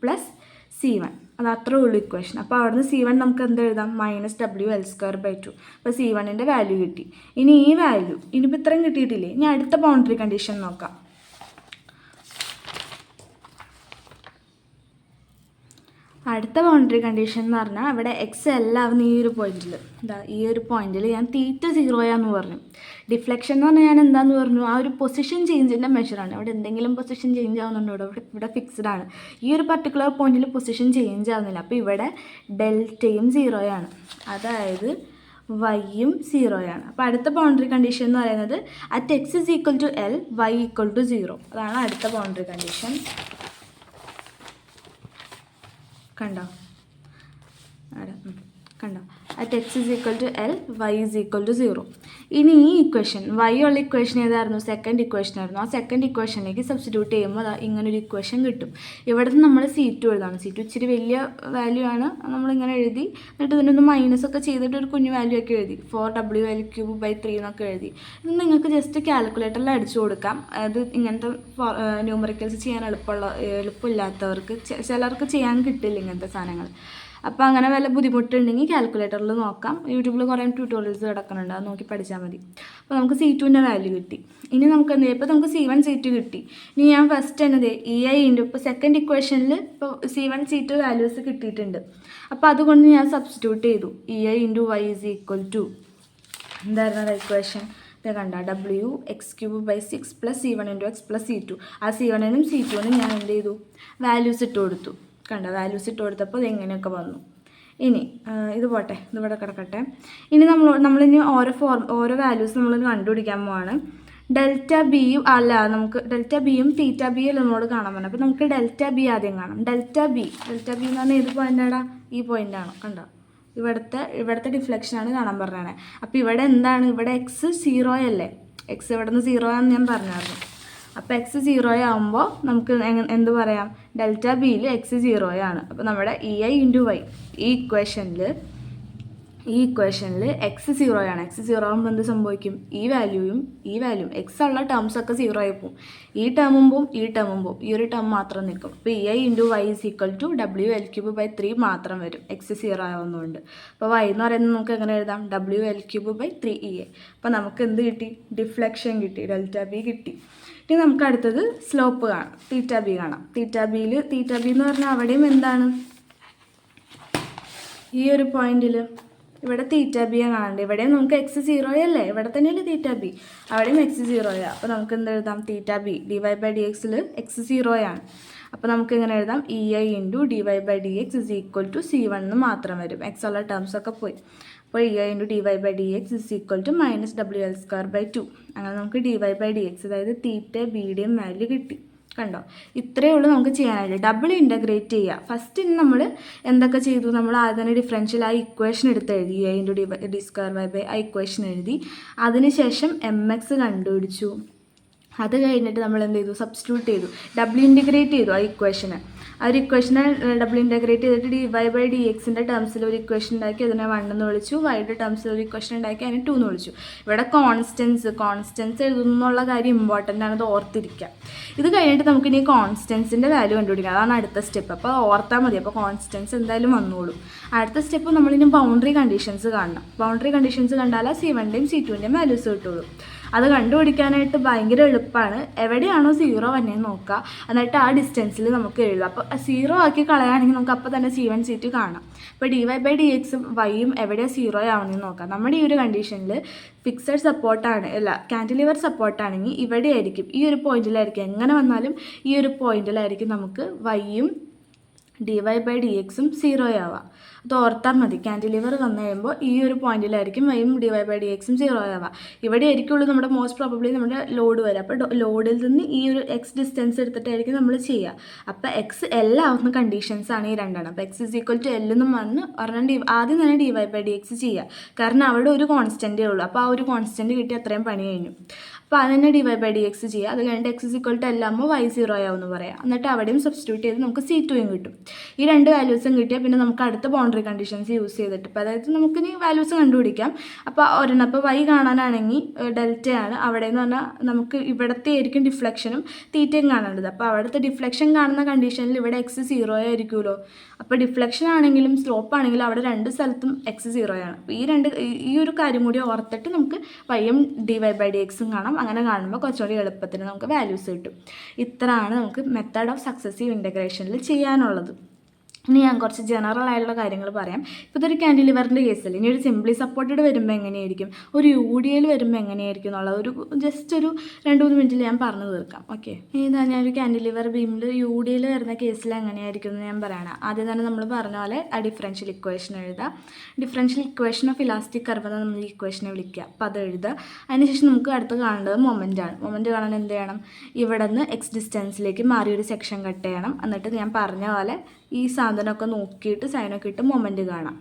+ c1. അത് അത്രേ ഉള്ളൂ ഇക്വേഷൻ. അപ്പോൾ അവിടെ നിന്ന് c1 നമുക്ക് എന്ത് എഴുതാം, -w L²/2. അപ്പോൾ c1ൻ്റെ വാല്യൂ കിട്ടി. ഇനി ഈ വാല്യൂ ഇനിയിപ്പോൾ ഇത്രയും കിട്ടിയിട്ടില്ലേ, ഇനി അടുത്ത ബൗണ്ടറി കണ്ടീഷൻ നോക്കാം. അടുത്ത ബൗണ്ടറി കണ്ടീഷൻ എന്ന് പറഞ്ഞാൽ ഇവിടെ എക്സ് L ആവുന്ന ഈ ഒരു പോയിന്റിൽ ഞാൻ തീറ്റ 0 ആണെന്ന് പറഞ്ഞു. ഡിഫ്ലക്ഷൻ എന്ന് പറഞ്ഞാൽ ഞാൻ എന്താണെന്ന് പറഞ്ഞു, ആ ഒരു പൊസിഷൻ ചേഞ്ചിൻ്റെ മെഷറാണ്. അവിടെ എന്തെങ്കിലും പൊസിഷൻ ചേഞ്ച് ആവുന്നുണ്ടോ, ഇവിടെ ഫിക്സ്ഡ് ആണ്. ഈ ഒരു പർട്ടിക്കുലർ പോയിന്റിൽ പൊസിഷൻ ചേഞ്ച് ആവുന്നില്ല. അപ്പോൾ ഇവിടെ ഡെൽറ്റയും 0 ആണ്, അതായത് വൈയും 0 ആണ്. അപ്പോൾ അടുത്ത ബൗണ്ടറി കണ്ടീഷൻ എന്ന് പറയുന്നത് അറ്റ് എക്സ് L, y = 0. അതാണ് അടുത്ത ബൗണ്ടറി കണ്ടീഷൻ. കണ്ടോ അറ്റ് എക്സ് L, y = 0. ഇനി ഈ ഇക്വേഷൻ y ഉള്ള ഇക്വേഷൻ ഏതായിരുന്നു, സെക്കൻഡ് ഇക്വേഷൻ ആയിരുന്നു. ആ സെക്കൻഡ് ഇക്വേഷനിലേക്ക് സബ്സ്റ്റിറ്റ്യൂട്ട് ചെയ്യുമ്പോൾ ഇങ്ങനൊരു ഇക്വേഷൻ കിട്ടും. ഇവിടെ നിന്ന് നമ്മൾ C2 എഴുതാണ്. C2 ഇച്ചിരി വലിയ വാല്യൂ ആണ്, നമ്മളിങ്ങനെ എഴുതി. എന്നിട്ട് ഇതിനൊന്ന് മൈനസൊക്കെ ചെയ്തിട്ട് ഒരു കുഞ്ഞു വാല്യൂ ഒക്കെ എഴുതി, 4WL³/3 എന്നൊക്കെ എഴുതി. ഇത് നിങ്ങൾക്ക് ജസ്റ്റ് കാൽക്കുലേറ്ററിൽ അടിച്ചു കൊടുക്കാം. അത് ഇങ്ങനത്തെ ന്യൂമറിക്കൽസ് ചെയ്യാൻ എളുപ്പമില്ലാത്തവർക്ക്, ചിലർക്ക് ചെയ്യാൻ കിട്ടില്ല ഇങ്ങനത്തെ സാധനങ്ങൾ. അപ്പോൾ അങ്ങനെ വല്ല ബുദ്ധിമുട്ടുണ്ടെങ്കിൽ കാൽക്കുലേറ്ററിൽ നോക്കാം. യൂട്യൂബിൽ കുറേ ട്യൂട്ടോറിയൽസ് കിടക്കുന്നുണ്ട്, അത് നോക്കി പഠിച്ചാൽ മതി. അപ്പോൾ നമുക്ക് C2ൻ്റെ വാല്യൂ കിട്ടി. ഇനി നമുക്ക് എന്ത് ചെയ്യാം, ഇപ്പോൾ നമുക്ക് C1 C2 കിട്ടി. ഇനി ഞാൻ ഫസ്റ്റ് എന്നത് ei ഇപ്പോൾ സെക്കൻഡ് ഇക്വേഷനിൽ ഇപ്പോൾ C1 C2 വാല്യൂസ് കിട്ടിയിട്ടുണ്ട്. അപ്പോൾ അതുകൊണ്ട് ഞാൻ സബ്സ്റ്റിറ്റ്യൂട്ട് ചെയ്തു, ei × y = എന്തായിരുന്നു ഇക്വേഷൻ, ഇത് കണ്ട w x³/6 + c1 × x + c2. ആ c1നും c2നും ഞാൻ എന്ത് ചെയ്തു, വാല്യൂസ് ഇട്ട് കൊടുത്തു. കണ്ട വാല്യൂസ് ഇട്ട് കൊടുത്തപ്പോൾ ഇത് എങ്ങനെയൊക്കെ വന്നു. ഇനി ഇത് പോട്ടെ, ഇതിവിടെ കിടക്കട്ടെ. ഇനി നമ്മളിനി ഓരോ വാല്യൂസ് നമ്മൾ കണ്ടുപിടിക്കാൻ പോവാണ്. ഡെൽറ്റ ബിയും നമുക്ക് ഡെൽറ്റ ബിയും തീറ്റ ബിയും നമ്മളോട് കാണാൻ പറഞ്ഞു. അപ്പോൾ നമുക്ക് ഡെൽറ്റ ബി ആദ്യം കാണാം. ഡെൽറ്റ ബി എന്ന് പറഞ്ഞാൽ ഏത് പോയിൻ്റാടാ, ഈ പോയിൻ്റാണ്. കണ്ടോ, ഇവിടുത്തെ ഡിഫ്ലക്ഷനാണ് കാണാൻ പറഞ്ഞത്. അപ്പോൾ ഇവിടെ എന്താണ്, ഇവിടെ എക്സ് 0 അല്ലേ, എക്സ് ഇവിടെ നിന്ന് 0 ആണെന്ന് ഞാൻ പറഞ്ഞായിരുന്നു. അപ്പോൾ എക്സ് 0 ആകുമ്പോൾ നമുക്ക് എന്ത് പറയാം, ഡെൽറ്റ ബിയിൽ എക്സ് 0 ആണ്. അപ്പോൾ നമ്മുടെ ei × y ഈ ഇക്വേഷനിൽ എക്സ് 0 ആണ്. എക്സ് 0 ആകുമ്പോൾ എന്ത് സംഭവിക്കും, ഈ വാല്യൂയും എക്സ് ഉള്ള ടേംസ് ഒക്കെ 0 ആയി പോകും. ഈ ടേമും പോവും, ഈ ഒരു ടേം മാത്രം നിൽക്കും. അപ്പോൾ ei × y = WL³/3 മാത്രം വരും, എക്സ് 0 ആവുന്നതുകൊണ്ട്. അപ്പോൾ y എന്ന് പറയുന്നത് നമുക്ക് എങ്ങനെ എഴുതാം, WL³/3ei. അപ്പോൾ നമുക്ക് എന്ത് കിട്ടി, ഡിഫ്ലക്ഷൻ കിട്ടി, ഡെൽറ്റ ബി കിട്ടി. ഇനി നമുക്ക് അടുത്തത് സ്ലോപ്പ് കാണാം, തീറ്റ ബി കാണാം. തീറ്റ ബി എന്ന് പറഞ്ഞാൽ അവിടെയും എന്താണ്, ഈ ഒരു പോയിന്റിൽ ഇവിടെ തീറ്റ ബി കാണാണ്ട്. ഇവിടെയും നമുക്ക് എക്സ് 0 അല്ലേ, ഇവിടെ തന്നെയല്ലേ തീറ്റ ബി, അവിടെയും എക്സ് 0 അപ്പോൾ നമുക്ക് എന്ത് എഴുതാം, തീറ്റ ബി dy/dxൽ എക്സ് 0 ആണ്. അപ്പോൾ നമുക്ക് എങ്ങനെ എഴുതാം, ei × dy/dx = c1 എന്ന് മാത്രം വരും, എക്സ് ഉള്ള ടേംസ് ഒക്കെ പോയി. അപ്പോൾ ei × dy/dx = -WL²/2. അങ്ങനെ നമുക്ക് dy/dx, അതായത് തീറ്റ ബിയുടെയും വാല്യൂ കിട്ടി. കണ്ടോ, ഇത്രയേ ഉള്ളൂ നമുക്ക് ചെയ്യാനായിട്ട്. ഡബിൾ ഇൻ്റഗ്രേറ്റ് ചെയ്യുക. ഫസ്റ്റ് നമ്മൾ എന്തൊക്കെ ചെയ്തു, നമ്മൾ ആദ്യം തന്നെ ഡിഫറൻഷ്യൽ ആ ഇക്വേഷൻ എടുത്ത് എഴുതി, ei × d² ആ ഇക്വേഷൻ എഴുതി. അതിനുശേഷം mx കണ്ടുപിടിച്ചു. അത് കഴിഞ്ഞിട്ട് നമ്മൾ എന്ത് ചെയ്തു, സബ്സ്റ്റിറ്റ്യൂട്ട് ചെയ്തു, ഡബിൾ ഇൻറ്റഗ്രേറ്റ് ചെയ്തു ആ ഒരു ഇക്വേഷനെ ഡബിൾ ഇൻറ്റഗ്രേറ്റ് ചെയ്തിട്ട് dy/dxൻ്റെ ടേംസിൽ ഒരു ഇക്വേഷൻ ഉണ്ടാക്കി അതിനെ 1 എന്ന് വിളിച്ചു, വൈയുടെ ടേംസിൽ ഒരു ഇക്വേഷൻ ഉണ്ടാക്കി അതിനെ 2 എന്ന് വിളിച്ചു. ഇവിടെ കോൺസ്റ്റൻസ് എഴുതുന്നുള്ള കാര്യം ഇമ്പോർട്ടൻ്റ് ആണ്, അത് ഓർത്തിരിക്കുക. ഇത് കഴിഞ്ഞിട്ട് നമുക്ക് ഇനി കോൺസ്റ്റൻസിൻ്റെ വാല്യൂ കണ്ടുപിടിക്കാം, അതാണ് അടുത്ത സ്റ്റെപ്പ്. അപ്പോൾ ഓർത്താൽ മതി, അപ്പോൾ കോൺസ്റ്റൻസ് എന്തായാലും വന്നോളും. അടുത്ത സ്റ്റെപ്പ് നമ്മളിനി ബൗണ്ടറി കണ്ടീഷൻസ് കാണണം. ബൗണ്ടറി കണ്ടീഷൻസ് കണ്ടാൽ C1ൻ്റെയും C2ൻ്റെയും വാല്യൂസ് കിട്ടുള്ളൂ. അത് കണ്ടുപിടിക്കാനായിട്ട് ഭയങ്കര എളുപ്പമാണ്. എവിടെയാണോ 0 വന്നേന്ന് നോക്കുക, എന്നിട്ട് ആ ഡിസ്റ്റൻസിൽ നമുക്ക് എഴുതാം. അപ്പോൾ 0 ആക്കി കളയുകയാണെങ്കിൽ നമുക്ക് അപ്പോൾ തന്നെ C1 C2 കാണാം. അപ്പോൾ dy/dxും yയും എവിടെയാണ് 0 ആവുന്നതെന്ന് നോക്കാം. നമ്മുടെ ഈ ഒരു കണ്ടീഷനിൽ ഫിക്സഡ് സപ്പോർട്ടാണ്, അല്ല കാൻറ്റിലിവർ സപ്പോർട്ടാണെങ്കിൽ ഇവിടെ ആയിരിക്കും, ഈ ഒരു പോയിന്റിലായിരിക്കും. എങ്ങനെ വന്നാലും ഈ ഒരു പോയിന്റിലായിരിക്കും നമുക്ക് yയും dy/dxും 0 ആവുക. അത് ഓർത്താൽ മതി. കാൻറ്റിലിവർ വന്നു കഴിയുമ്പോൾ ഈ ഒരു പോയിന്റിലായിരിക്കും yയും dy/dxും 0 ആവുക. ഇവിടെ ആയിരിക്കുള്ളൂ നമ്മുടെ മോസ്റ്റ് പ്രോബബ്ലി നമ്മുടെ ലോഡ് വരിക. അപ്പോൾ ലോഡിൽ നിന്ന് ഈ ഒരു x ഡിസ്റ്റൻസ് എടുത്തിട്ടായിരിക്കും നമ്മൾ ചെയ്യുക. അപ്പോൾ x L ആവുന്ന കണ്ടീഷൻസ് ആണ് ഈ രണ്ടെണ്ണം. അപ്പോൾ x L എന്നും പറഞ്ഞാൽ ആദ്യം തന്നെ dy/dx ചെയ്യുക, കാരണം അവിടെ ഒരു കോൺസ്റ്റൻറ്റേ ഉള്ളൂ. അപ്പോൾ ആ ഒരു കോൺസ്റ്റൻറ്റ് കിട്ടി അത്രയും പണി കഴിഞ്ഞു. അപ്പോൾ അത് തന്നെ dy/dx ചെയ്യുക. അത് കഴിഞ്ഞിട്ട് x L ആകുമ്പോൾ y 0 ആവുമെന്ന് പറയാം. എന്നിട്ട് അവിടെയും സബ്സ്റ്റിറ്റ്യൂട്ട് ചെയ്ത് നമുക്ക് C2യും കിട്ടും. ഈ രണ്ട് വാല്യൂസും കിട്ടിയാൽ പിന്നെ നമുക്ക് അടുത്ത ബൗണ്ടറി കണ്ടീഷൻസ് യൂസ് ചെയ്തിട്ട്, ഇപ്പോൾ അതായത് നമുക്കിനി വാല്യൂസ് കണ്ടുപിടിക്കാം. അപ്പോൾ ഒരെണ്ണം ഇപ്പോൾ y കാണാനാണെങ്കിൽ ഡെൽറ്റയാണ്, അവിടെ എന്ന് പറഞ്ഞാൽ നമുക്ക് ഇവിടുത്തെ ആയിരിക്കും ഡിഫ്ലക്ഷനും തീറ്റയും കാണേണ്ടത്. അപ്പോൾ അവിടുത്തെ ഡിഫ്ലക്ഷൻ കാണുന്ന കണ്ടീഷനിൽ ഇവിടെ x 0 ആയിരിക്കുമല്ലോ. അപ്പോൾ ഡിഫ്ലക്ഷൻ ആണെങ്കിലും സ്ലോപ്പ് ആണെങ്കിലും അവിടെ രണ്ട് സ്ഥലത്തും x 0 ആണ്. അപ്പോൾ ഈ ഒരു കാര്യം കൂടി ഓർത്തിട്ട് നമുക്ക് yയും dy/dxും കാണാം. അങ്ങനെ കാണുമ്പോൾ കുറച്ചുകൂടി എളുപ്പത്തിന് നമുക്ക് വാല്യൂസ് കിട്ടും. ഇത്രയാണ് നമുക്ക് മെത്തേഡ് ഓഫ് സക്സസീവ് ഇൻ്റഗ്രേഷനിൽ ചെയ്യാനുള്ളത്. ഇനി ഞാൻ കുറച്ച് ജനറൽ ആയിട്ടുള്ള കാര്യങ്ങൾ പറയാം. ഇപ്പോൾ ഇതൊരു കാൻറ്റിലിവറിൻ്റെ കേസല്ല. ഇനി ഒരു സിംപ്ലി സപ്പോർട്ടഡ് വരുമ്പോൾ എങ്ങനെയായിരിക്കും, ഒരു UDL വരുമ്പോൾ എങ്ങനെയായിരിക്കും എന്നുള്ള ജസ്റ്റ് ഒരു 2-3 മിനിറ്റിൽ ഞാൻ പറഞ്ഞു തീർക്കാം. ഓക്കെ, ഇതാ ഞാനൊരു കാൻറ്റിലിവർ ബീമിൽ UDL വരുന്ന കേസിൽ എങ്ങനെയായിരിക്കും എന്ന് ഞാൻ പറയണം. ആദ്യം തന്നെ നമ്മൾ പറഞ്ഞ പോലെ ആ ഡിഫറൻഷ്യൽ ഇക്വേഷൻ എഴുതുക. Differential equation of elastic curve എന്ന് നമ്മൾ ഈ ഇക്വേഷനെ വിളിക്കുക. അപ്പോൾ അത് എഴുതുക. അതിനുശേഷം നമുക്ക് അടുത്ത് കാണേണ്ടത് മൊമെൻ്റ് ആണ്. മൊമെൻ്റ് കാണാൻ എന്ത് ചെയ്യണം, ഇവിടെ നിന്ന് x ഡിസ്റ്റൻസിലേക്ക് മാറിയൊരു സെക്ഷൻ കട്ട് ചെയ്യണം. എന്നിട്ട് ഞാൻ പറഞ്ഞ പോലെ ഈ സാധനമൊക്കെ നോക്കിയിട്ട് സൈനൊക്കെ ഇട്ട് മൊമെൻ്റ് കാണാം.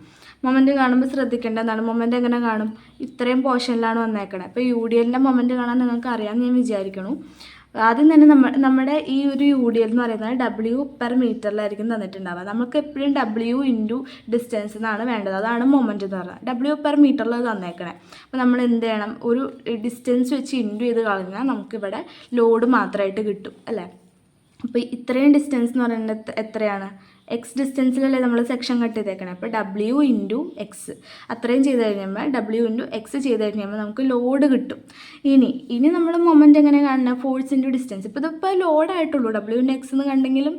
മൊമെൻ്റ് കാണുമ്പോൾ ശ്രദ്ധിക്കേണ്ട എന്താണ്, മൊമെൻ്റ് എങ്ങനെ കാണും, ഇത്രയും പോർഷനിലാണ് വന്നേക്കണത്. ഇപ്പോൾ UDLൻ്റെ മൊമെൻ്റ് കാണാൻ നിങ്ങൾക്ക് അറിയാമെന്ന് ഞാൻ വിചാരിക്കണു. ആദ്യം തന്നെ നമ്മുടെ ഈ ഒരു UDL എന്ന് പറയുന്നത് W/മീറ്ററിലായിരിക്കും തന്നിട്ടുണ്ടാവുക. നമുക്ക് എപ്പോഴും W ഡിസ്റ്റൻസ് എന്നാണ് വേണ്ടത്, അതാണ് മൊമെൻ്റ് എന്ന് പറഞ്ഞാൽ. W/മീറ്ററിൽ തന്നേക്കണേ. അപ്പോൾ നമ്മൾ എന്ത് ചെയ്യണം, ഒരു ഡിസ്റ്റൻസ് വെച്ച് ഇൻറ്റു ചെയ്ത് കളഞ്ഞാൽ നമുക്കിവിടെ ലോഡ് മാത്രമായിട്ട് കിട്ടും അല്ലേ. അപ്പോൾ ഇത്രയും ഡിസ്റ്റൻസ് എന്ന് പറയുന്നത് എത്രയാണ്, x ഡിസ്റ്റൻസിലല്ലേ നമ്മൾ സെക്ഷൻ കട്ട് ചെയ്തേക്കണം. അപ്പോൾ W × x അത്രയും ചെയ്ത് കഴിയുമ്പോൾ W × x ചെയ്ത് കഴിയുമ്പോൾ നമുക്ക് ലോഡ് കിട്ടും. ഇനി നമ്മൾ മൊമെൻ്റ് എങ്ങനെ കാണണം, ഫോഴ്സ് × ഡിസ്റ്റൻസ്. ഇതിപ്പോൾ ലോഡായിട്ടുള്ളൂ, W × x എന്ന് കണ്ടെങ്കിലും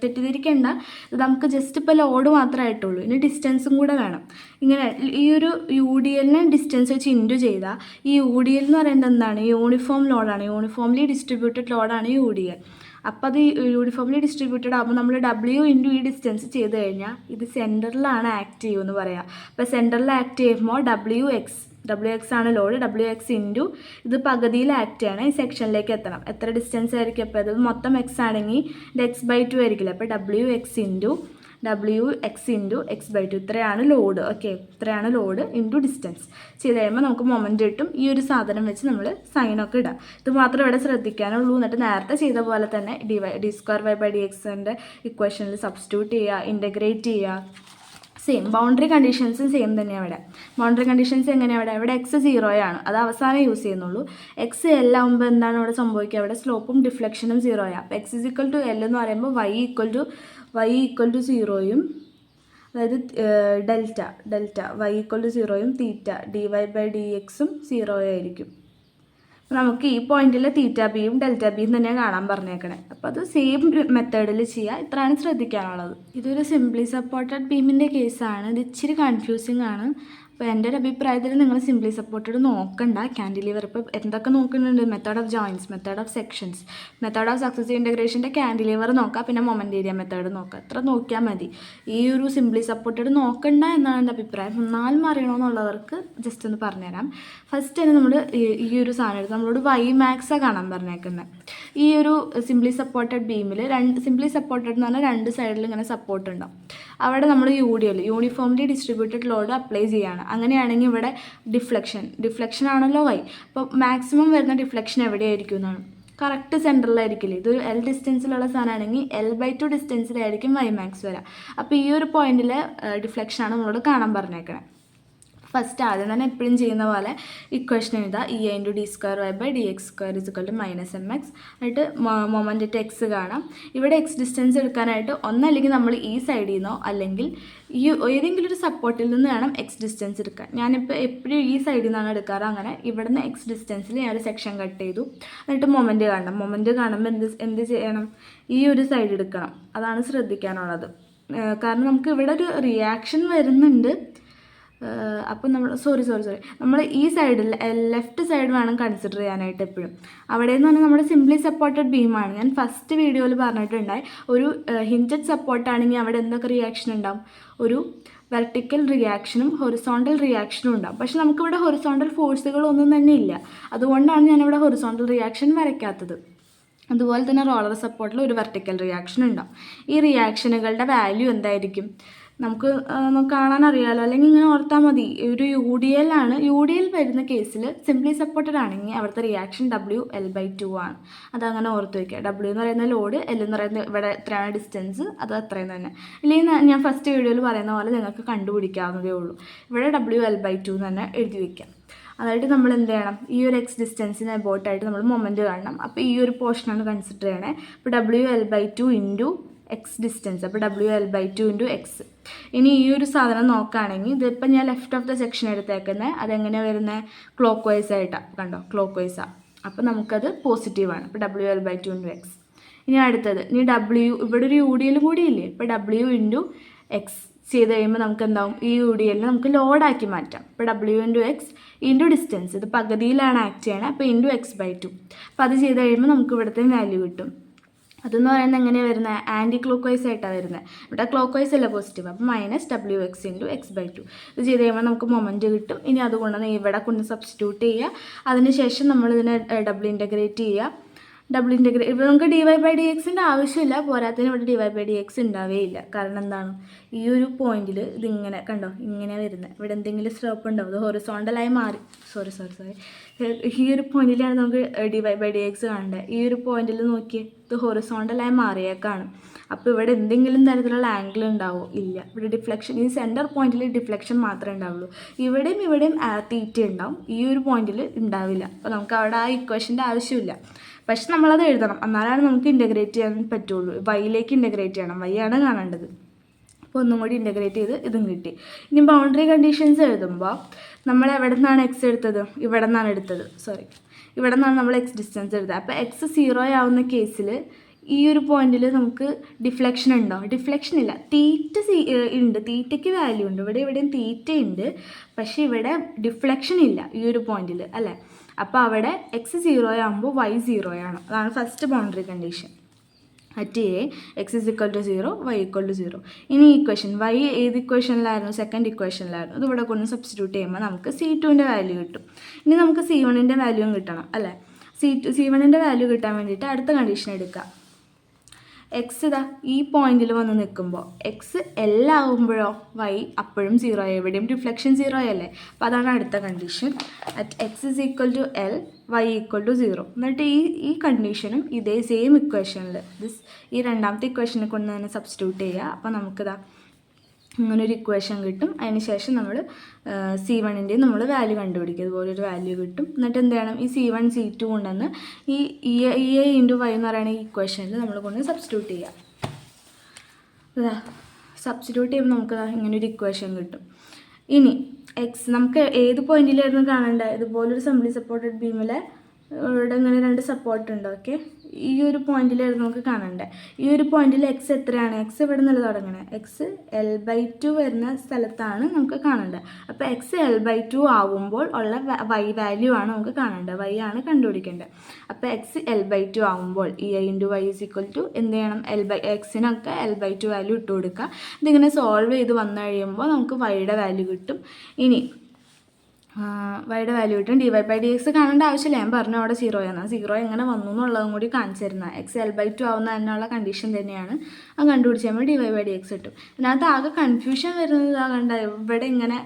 തെറ്റിദ്ധരിക്കേണ്ട, ഇത് നമുക്ക് ജസ്റ്റ് ഇപ്പോൾ ലോഡ് മാത്രമായിട്ടുള്ളൂ. ഇനി ഡിസ്റ്റൻസും കൂടെ വേണം. ഇങ്ങനെ ഈ ഒരു UDLനെ ഡിസ്റ്റൻസ് വെച്ച് ഇൻറ്റു ചെയ്താൽ ഈ UDL എന്ന് പറയുന്നത് എന്താണ്, യൂണിഫോം ലോഡാണ്, യൂണിഫോംലി ഡിസ്ട്രിബ്യൂട്ടഡ് ലോഡാണ് UDL. അപ്പോൾ അത് യൂണിഫോംലി ഡിസ്ട്രിബ്യൂട്ടഡ് ആകുമ്പോൾ നമ്മൾ W × ഈ ഡിസ്റ്റൻസ് ചെയ്ത് കഴിഞ്ഞാൽ ഇത് സെൻറ്ററിലാണ് ആക്ട് ചെയ്യുമെന്ന് പറയാം. അപ്പോൾ സെൻറ്ററിൽ ആക്ട് ചെയ്യുമ്പോൾ WX ആണ് ലോഡ്, WX × ഇത് പകുതിയിൽ ആക്ട് ചെയ്യണം, ഈ സെക്ഷനിലേക്ക് എത്തണം. എത്ര ഡിസ്റ്റൻസ് ആയിരിക്കും, അപ്പോൾ ഇത് മൊത്തം x ആണെങ്കിൽ ഇത് x/2 ആയിരിക്കില്ല. അപ്പോൾ WX × x/2 ഇത്രയാണ് ലോഡ്. ഓക്കെ, ഇത്രയാണ് ലോഡ് × ഡിസ്റ്റൻസ് ചെയ്ത് കഴിയുമ്പോൾ നമുക്ക് മൊമെൻ്റ് കിട്ടും. ഈ ഒരു സാധനം വെച്ച് നമ്മൾ സൈനൊക്കെ ഇടാം. ഇത് മാത്രം ഇവിടെ ശ്രദ്ധിക്കാനുള്ളൂ. എന്നിട്ട് നേരത്തെ ചെയ്ത പോലെ തന്നെ d²y/dxൻ്റെ ഇക്വേഷനിൽ സബ്സ്റ്റിറ്റ്യൂട്ട് ചെയ്യുക, ഇൻ്റഗ്രേറ്റ് ചെയ്യുക. സെയിം ബൗണ്ടറി കണ്ടീഷൻസും സെയിം തന്നെയാണ് ഇവിടെ. ബൗണ്ടറി കണ്ടീഷൻസ് എങ്ങനെയാണ്, ഇവിടെ x 0 ആണ്, അത് അവസാനം യൂസ് ചെയ്യുന്നുള്ളൂ. x L ആകുമ്പോൾ എന്താണ് ഇവിടെ സംഭവിക്കുക, അവിടെ സ്ലോപ്പും ഡിഫ്ലക്ഷനും 0 ആണ്. അപ്പോൾ x L എന്ന് പറയുമ്പോൾ y 0യും, അതായത് ഡെൽറ്റ y 0യും തീറ്റ dy/dxും 0 ആയിരിക്കും. നമുക്ക് ഈ പോയിന്റിൽ θB-യും ΔB-യും തന്നെയാണ് കാണാൻ പറഞ്ഞേക്കണേ. അപ്പോൾ അത് സെയിം മെത്തേഡിൽ ചെയ്യുക. ഇത്രയാണ് ശ്രദ്ധിക്കാനുള്ളത്. ഇതൊരു സിംപ്ലി സപ്പോർട്ടഡ് ബീമിൻ്റെ കേസാണ്. ഇത് ഇച്ചിരി കൺഫ്യൂസിങ് ആണ്. അപ്പോൾ എൻ്റെ ഒരു അഭിപ്രായത്തിൽ നിങ്ങൾ സിംപ്ലി സപ്പോർട്ടഡ് നോക്കണ്ട. കാൻറ്റിലിവർ ഇപ്പോൾ എന്തൊക്കെ നോക്കുന്നുണ്ട്, method of joints, method of sections, method of successive ഇൻ്റഗ്രേഷൻ്റെ കാൻറ്റിലിവർ നോക്കാം, പിന്നെ മൊമെൻ്റ് ഏരിയ മെത്തേഡ് നോക്കാം. ഇത്ര നോക്കിയാൽ മതി. ഈ ഒരു സിംപ്ലി സപ്പോർട്ടഡ് നോക്കണ്ട എന്നാണ് എൻ്റെ അഭിപ്രായം. 4 അറിയണമെന്നുള്ളവർക്ക് ജസ്റ്റ് ഒന്ന് പറഞ്ഞുതരാം. ഫസ്റ്റ് തന്നെ നമ്മൾ ഈ ഒരു സാധനം എടുത്ത് നമ്മളോട് y/max കാണാൻ പറഞ്ഞേക്കുന്നത്. ഈ ഒരു സിംപ്ലി സപ്പോർട്ടഡ് ബീമിൽ സിംപ്ലി സപ്പോർട്ടഡ് എന്ന് പറഞ്ഞാൽ 2 സൈഡിൽ ഇങ്ങനെ സപ്പോർട്ട് ഉണ്ടാവും. അവിടെ നമ്മൾ UDL uniformly distributed load apply ചെയ്യുകയാണ്. അങ്ങനെയാണെങ്കിൽ ഇവിടെ ഡിഫ്ലക്ഷൻ ആണല്ലോ y. അപ്പോൾ മാക്സിമം വരുന്ന ഡിഫ്ലക്ഷൻ എവിടെയായിരിക്കും എന്നാണ്. കറക്റ്റ് സെൻറ്ററിലായിരിക്കില്ലേ, ഇതൊരു എൽ ഡിസ്റ്റൻസിലുള്ള സാധനമാണെങ്കിൽ L/2 ഡിസ്റ്റൻസിലായിരിക്കും വൈ മാക്സ് വരിക. അപ്പോൾ ഈ ഒരു പോയിന്റിലെ ഡിഫ്ലക്ഷനാണ് നമ്മളോട് കാണാൻ പറഞ്ഞേക്കണേ. ഫസ്റ്റ് ആദ്യം തന്നെ എപ്പോഴും ചെയ്യുന്ന പോലെ ഇക്വേഷൻ എഴുതാം, EA×d²y/dx² -mx. എന്നിട്ട് മൊമെൻറ്റ് എക്സ് കാണാം. ഇവിടെ എക്സ് ഡിസ്റ്റൻസ് എടുക്കാനായിട്ട് ഒന്നല്ലെങ്കിൽ നമ്മൾ ഈ സൈഡിൽ നിന്നോ അല്ലെങ്കിൽ ഈ ഏതെങ്കിലും ഒരു സപ്പോർട്ടിൽ നിന്ന് വേണം എക്സ് ഡിസ്റ്റൻസ് എടുക്കാൻ. ഞാനിപ്പോൾ എപ്പോഴും ഈ സൈഡിൽ നിന്നാണ് എടുക്കാറ്. അങ്ങനെ ഇവിടുന്ന് എക്സ് ഡിസ്റ്റൻസിൽ ഞാനൊരു സെക്ഷൻ കട്ട് ചെയ്തു. എന്നിട്ട് മൊമെൻറ്റ് കാണണം. മൊമെൻറ്റ് കാണുമ്പോൾ എന്ത് ചെയ്യണം, ഈ ഒരു സൈഡ് എടുക്കണം. അതാണ് ശ്രദ്ധിക്കാനുള്ളത്. കാരണം നമുക്ക് ഇവിടെ ഒരു റിയാക്ഷൻ വരുന്നുണ്ട്. അപ്പം നമ്മൾ ഈ സൈഡിൽ ലെഫ്റ്റ് സൈഡ് വേണം കൺസിഡർ ചെയ്യാനായിട്ട് എപ്പോഴും. അവിടെ എന്ന് പറഞ്ഞാൽ നമ്മുടെ സിംപ്ലി സപ്പോർട്ടഡ് ബീമാണ്. ഞാൻ ഫസ്റ്റ് വീഡിയോയിൽ പറഞ്ഞിട്ടുണ്ടായി, ഒരു ഹിഞ്ചഡ് സപ്പോർട്ടാണെങ്കിൽ അവിടെ എന്തൊക്കെ റിയാക്ഷൻ ഉണ്ടാവും, ഒരു വെർട്ടിക്കൽ റിയാക്ഷനും ഹൊറിസോണ്ടൽ റിയാക്ഷനും ഉണ്ടാവും. പക്ഷെ നമുക്കിവിടെ ഹൊറിസോണ്ടൽ ഫോഴ്സുകളൊന്നും തന്നെ ഇല്ല. അതുകൊണ്ടാണ് ഞാനിവിടെ ഹൊറിസോണ്ടൽ റിയാക്ഷൻ വരയ്ക്കാത്തത്. അതുപോലെ തന്നെ റോളർ സപ്പോർട്ടിൽ ഒരു വെർട്ടിക്കൽ റിയാക്ഷൻ ഉണ്ടാവും. ഈ റിയാക്ഷനുകളുടെ വാല്യൂ എന്തായിരിക്കും നമുക്ക് കാണാൻ അറിയാമല്ലോ, അല്ലെങ്കിൽ ഇങ്ങനെ ഓർത്താൽ മതി. ഒരു UDL ആണ്. UDL വരുന്ന കേസിൽ സിംപ്ലി സപ്പോർട്ടഡ് ആണെങ്കിൽ അവിടുത്തെ റിയാക്ഷൻ WL/2 ആണ്. അതങ്ങനെ ഓർത്ത് വയ്ക്കുക. W എന്ന് പറയുന്ന ലോഡ്, L എന്ന് പറയുന്ന ഇവിടെ എത്രയാണ് ഡിസ്റ്റൻസ്, അത് അത്രയും തന്നെ. ഇല്ലെങ്കിൽ ഞാൻ ഫസ്റ്റ് വീഡിയോയിൽ പറയുന്ന പോലെ നിങ്ങൾക്ക് കണ്ടുപിടിക്കാവുന്നതേ ഉള്ളൂ. ഇവിടെ WL/2 എന്ന് തന്നെ എഴുതി വയ്ക്കാം. അതായത് നമ്മൾ എന്ത് ചെയ്യണം, ഈ ഒരു എക്സ് ഡിസ്റ്റൻസിന് അബൌട്ടായിട്ട് നമ്മൾ മൊമെൻറ്റ് കാണണം. അപ്പോൾ ഈ ഒരു പോർഷനാണ് കൺസിഡർ ചെയ്യണേ. അപ്പോൾ WL/2 ഇൻറ്റു എക്സ് ഡിസ്റ്റൻസ്, അപ്പോൾ WL/2 ഇൻറ്റു എക്സ്. ഇനി ഈ ഒരു സാധനം നോക്കുകയാണെങ്കിൽ ഇതിപ്പോൾ ഞാൻ ലെഫ്റ്റ് ഓഫ് ദ സെക്ഷൻ എടുത്തേക്കുന്നത്, അതെങ്ങനെയാണ് വരുന്നത്, ക്ലോക്ക് വൈസ് ആയിട്ടാണ്. കണ്ടോ, ക്ലോക്ക് വൈസാണ്. അപ്പോൾ നമുക്കത് പോസിറ്റീവാണ്. അപ്പോൾ WL/2 ഇൻറ്റു എക്സ്. ഇനി അടുത്തത്, ഇനി ഇവിടെ ഒരു UDL കൂടി ഇല്ലേ, ഇപ്പോൾ W ഇൻറ്റു എക്സ് ചെയ്ത് കഴിയുമ്പോൾ നമുക്ക് എന്താവും, ഈ UDL നമുക്ക് ലോഡാക്കി മാറ്റാം. ഇപ്പോൾ W into X into distance, ഇത് പകുതിയിലാണ് ആക്ട് ചെയ്യണത്. അപ്പോൾ ഇൻറ്റു x/2. അപ്പോൾ അത് ചെയ്ത് കഴിയുമ്പോൾ നമുക്ക് ഇവിടുത്തെ വാല്യൂ കിട്ടും. അതെന്ന് പറയുന്നത് എങ്ങനെയാണ് വരുന്നത്, ആൻറ്റി ക്ലോക്ക് വൈസ് ആയിട്ടാണ് വരുന്നത്. ഇവിടെ ക്ലോക്ക് വൈസ് അല്ല പോസിറ്റീവ്. അപ്പോൾ -WX ഇൻറ്റു x/2. ഇത് ചെയ്ത് കഴിയുമ്പോൾ നമുക്ക് മൊമെൻറ്റ് കിട്ടും. ഇനി അതുകൊണ്ടാണ് ഇവിടെ കൊണ്ട് സബ്സ്റ്റിറ്റ്യൂട്ട് ചെയ്യുക. അതിനുശേഷം നമ്മളിതിനെ ഡബിൾ ഇൻ്റഗ്രേറ്റ് ചെയ്യുക. ഇപ്പോൾ നമുക്ക് dy/dxൻ്റെ ആവശ്യമില്ല. പോരാത്തതിന് ഇവിടെ dy/dx ഉണ്ടാവുകയില്ല. കാരണം എന്താണ്, ഈ ഒരു പോയിന്റിൽ ഇതിങ്ങനെ കണ്ടോ, ഇങ്ങനെ വരുന്നത്. ഇവിടെ എന്തെങ്കിലും സ്ലോപ്പ് ഉണ്ടാവും, അത് ഹൊറിസോണ്ടലായി മാറി. സോറി ഈ ഒരു പോയിന്റിലാണ് നമുക്ക് dy/dx കാണേണ്ടത്. ഈ ഒരു പോയിന്റിൽ നോക്കിയേ, ഇത് ഹൊറിസോണ്ടലായി മാറിയേക്കാണ്. അപ്പോൾ ഇവിടെ എന്തെങ്കിലും തരത്തിലുള്ള ആംഗിൾ ഉണ്ടാവോ, ഇല്ല. ഇവിടെ ഡിഫ്ലക്ഷൻ, ഈ സെൻറ്റർ പോയിന്റിൽ ഡിഫ്ലക്ഷൻ മാത്രമേ ഉണ്ടാവുള്ളൂ. ഇവിടെയും തീറ്റ ഉണ്ടാവും, ഈ ഒരു പോയിന്റിൽ ഉണ്ടാവില്ല. അപ്പോൾ നമുക്ക് അവിടെ ആ ഇക്വേഷൻ്റെ ആവശ്യമില്ല. പക്ഷെ നമ്മളത് എഴുതണം, എന്നാലാണ് നമുക്ക് ഇൻ്റഗ്രേറ്റ് ചെയ്യാൻ പറ്റുള്ളൂ. വൈയിലേക്ക് ഇൻ്റഗ്രേറ്റ് ചെയ്യണം, വൈ ആണ് കാണേണ്ടത്. അപ്പോൾ ഒന്നും കൂടി ഇൻ്റഗ്രേറ്റ് ചെയ്ത് ഇതും കിട്ടി. ഇനി ബൗണ്ടറി കണ്ടീഷൻസ് എഴുതുമ്പോൾ നമ്മൾ എവിടെ നിന്നാണ് എക്സ് എടുത്തത്, ഇവിടെ നിന്നാണ് എടുത്തത്. ഇവിടെ നിന്നാണ് നമ്മൾ എക്സ് ഡിസ്റ്റൻസ് എടുത്തത്. അപ്പോൾ എക്സ് 0 ആവുന്ന കേസിൽ ഈ ഒരു പോയിന്റിൽ നമുക്ക് ഡിഫ്ലക്ഷൻ ഉണ്ടോ, ഡിഫ്ലക്ഷൻ ഇല്ല. തീറ്റ ഉണ്ട്, തീറ്റയ്ക്ക് വാല്യൂ ഉണ്ട്. ഇവിടെയും തീറ്റ ഉണ്ട്, പക്ഷേ ഇവിടെ ഡിഫ്ലക്ഷൻ ഇല്ല ഈ ഒരു പോയിന്റിൽ, അല്ലേ. അപ്പോൾ അവിടെ എക്സ് 0 ആകുമ്പോൾ വൈ 0 ആണ്. അതാണ് first boundary condition. At A X = 0, Y = 0. ഇനി ഇക്വേഷൻ വൈ ഏത് ഇക്വേഷനിലായിരുന്നു, സെക്കൻഡ് ഇക്വേഷനിലായിരുന്നു. ഇത് ഇവിടെ കൊണ്ട് സബ്സ്റ്റിറ്റ്യൂട്ട് ചെയ്യുമ്പോൾ നമുക്ക് C2ൻ്റെ വാല്യൂ കിട്ടും. ഇനി നമുക്ക് C1ൻ്റെ വാല്യൂവും കിട്ടണം, അല്ലേ. C1ൻ്റെ വാല്യൂ കിട്ടാൻ വേണ്ടിയിട്ട് അടുത്ത കണ്ടീഷൻ എടുക്കുക. എക്സ് ഇതാ ഈ പോയിന്റിൽ വന്ന് നിൽക്കുമ്പോൾ എക്സ് L ആകുമ്പോഴോ വൈ അപ്പോഴും 0 എവിടെയും ഡിഫ്ലക്ഷൻ 0 അല്ലേ. അപ്പോൾ അതാണ് അടുത്ത condition. At X = L, Y = 0. എന്നിട്ട് ഈ കണ്ടീഷനും ഇതേ സെയിം ഇക്വേഷനിൽ ഈ രണ്ടാമത്തെ ഇക്വേഷനെ കൊണ്ട് തന്നെ സബ്സ്റ്റിറ്റ്യൂട്ട് ചെയ്യുക. അപ്പോൾ നമുക്കിതാ ഇങ്ങനൊരു ഇക്വേഷൻ കിട്ടും. അതിന് ശേഷം നമ്മൾ C1ൻ്റെയും നമ്മൾ വാല്യൂ കണ്ടുപിടിക്കും. അതുപോലൊരു വാല്യൂ കിട്ടും. എന്നിട്ട് എന്ത് ചെയ്യണം, ഈ C1 C2 കൊണ്ടുവന്ന് ഈ EA ഇൻറ്റു വൈ എന്ന് പറയുന്ന ഈ ഇക്വേഷനിൽ നമ്മൾ കൊണ്ട് സബ്സ്റ്റിറ്റ്യൂട്ട് ചെയ്യാം. സബ്സ്റ്റിറ്റ്യൂട്ട് ചെയ്യുമ്പോൾ നമുക്ക് ഇങ്ങനൊരു ഇക്വേഷൻ കിട്ടും. ഇനി എക്സ് നമുക്ക് ഏത് പോയിന്റിലായിരുന്നു കാണേണ്ടത്, ഇതുപോലൊരു സിംപ്ലി സപ്പോർട്ടഡ് ബീമിലെ ഇവിടെ ഇങ്ങനെ 2 സപ്പോർട്ട് ഉണ്ട്. ഓക്കെ, ഈ ഒരു പോയിന്റിലായിരുന്നു നമുക്ക് കാണണ്ടേ. ഈ ഒരു പോയിന്റിൽ എക്സ് എത്രയാണ്, എക്സ് ഇവിടെ നിന്നല്ല തുടങ്ങണേ, എക്സ് L/2 വരുന്ന സ്ഥലത്താണ് നമുക്ക് കാണേണ്ടത്. അപ്പോൾ എക്സ് L/2 ആവുമ്പോൾ ഉള്ള വൈ വാല്യൂ ആണ് നമുക്ക് കാണേണ്ടത്, വൈ ആണ് കണ്ടുപിടിക്കേണ്ടത്. അപ്പോൾ എക്സ് L/2 ആവുമ്പോൾ EA ഇൻറ്റു വൈ = എന്ത് ചെയ്യണം, എക്സിനൊക്കെ L/2 വാല്യൂ ഇട്ട് കൊടുക്കുക. ഇതിങ്ങനെ സോൾവ് ചെയ്ത് വന്നു കഴിയുമ്പോൾ നമുക്ക് വൈയുടെ വാല്യൂ കിട്ടും. ഇനി വൈയുടെ വാല്യൂ കിട്ടും. dy/dx കാണേണ്ട ആവശ്യമില്ല, ഞാൻ പറഞ്ഞു അവിടെ 0 ആണ്. 0 എങ്ങനെ വന്നു എന്നുള്ളതും കൂടി കാണിച്ചു തരുന്നത്. x L/2 ആവുന്ന തന്നെയുള്ള കണ്ടീഷൻ തന്നെയാണ്. അത് കണ്ടുപിടിച്ച് നമ്മൾ dy/dx കിട്ടും. ഇതിനകത്ത് ആകെ കൺഫ്യൂഷൻ വരുന്നത് കണ്ട ഇവിടെ ഇങ്ങനെ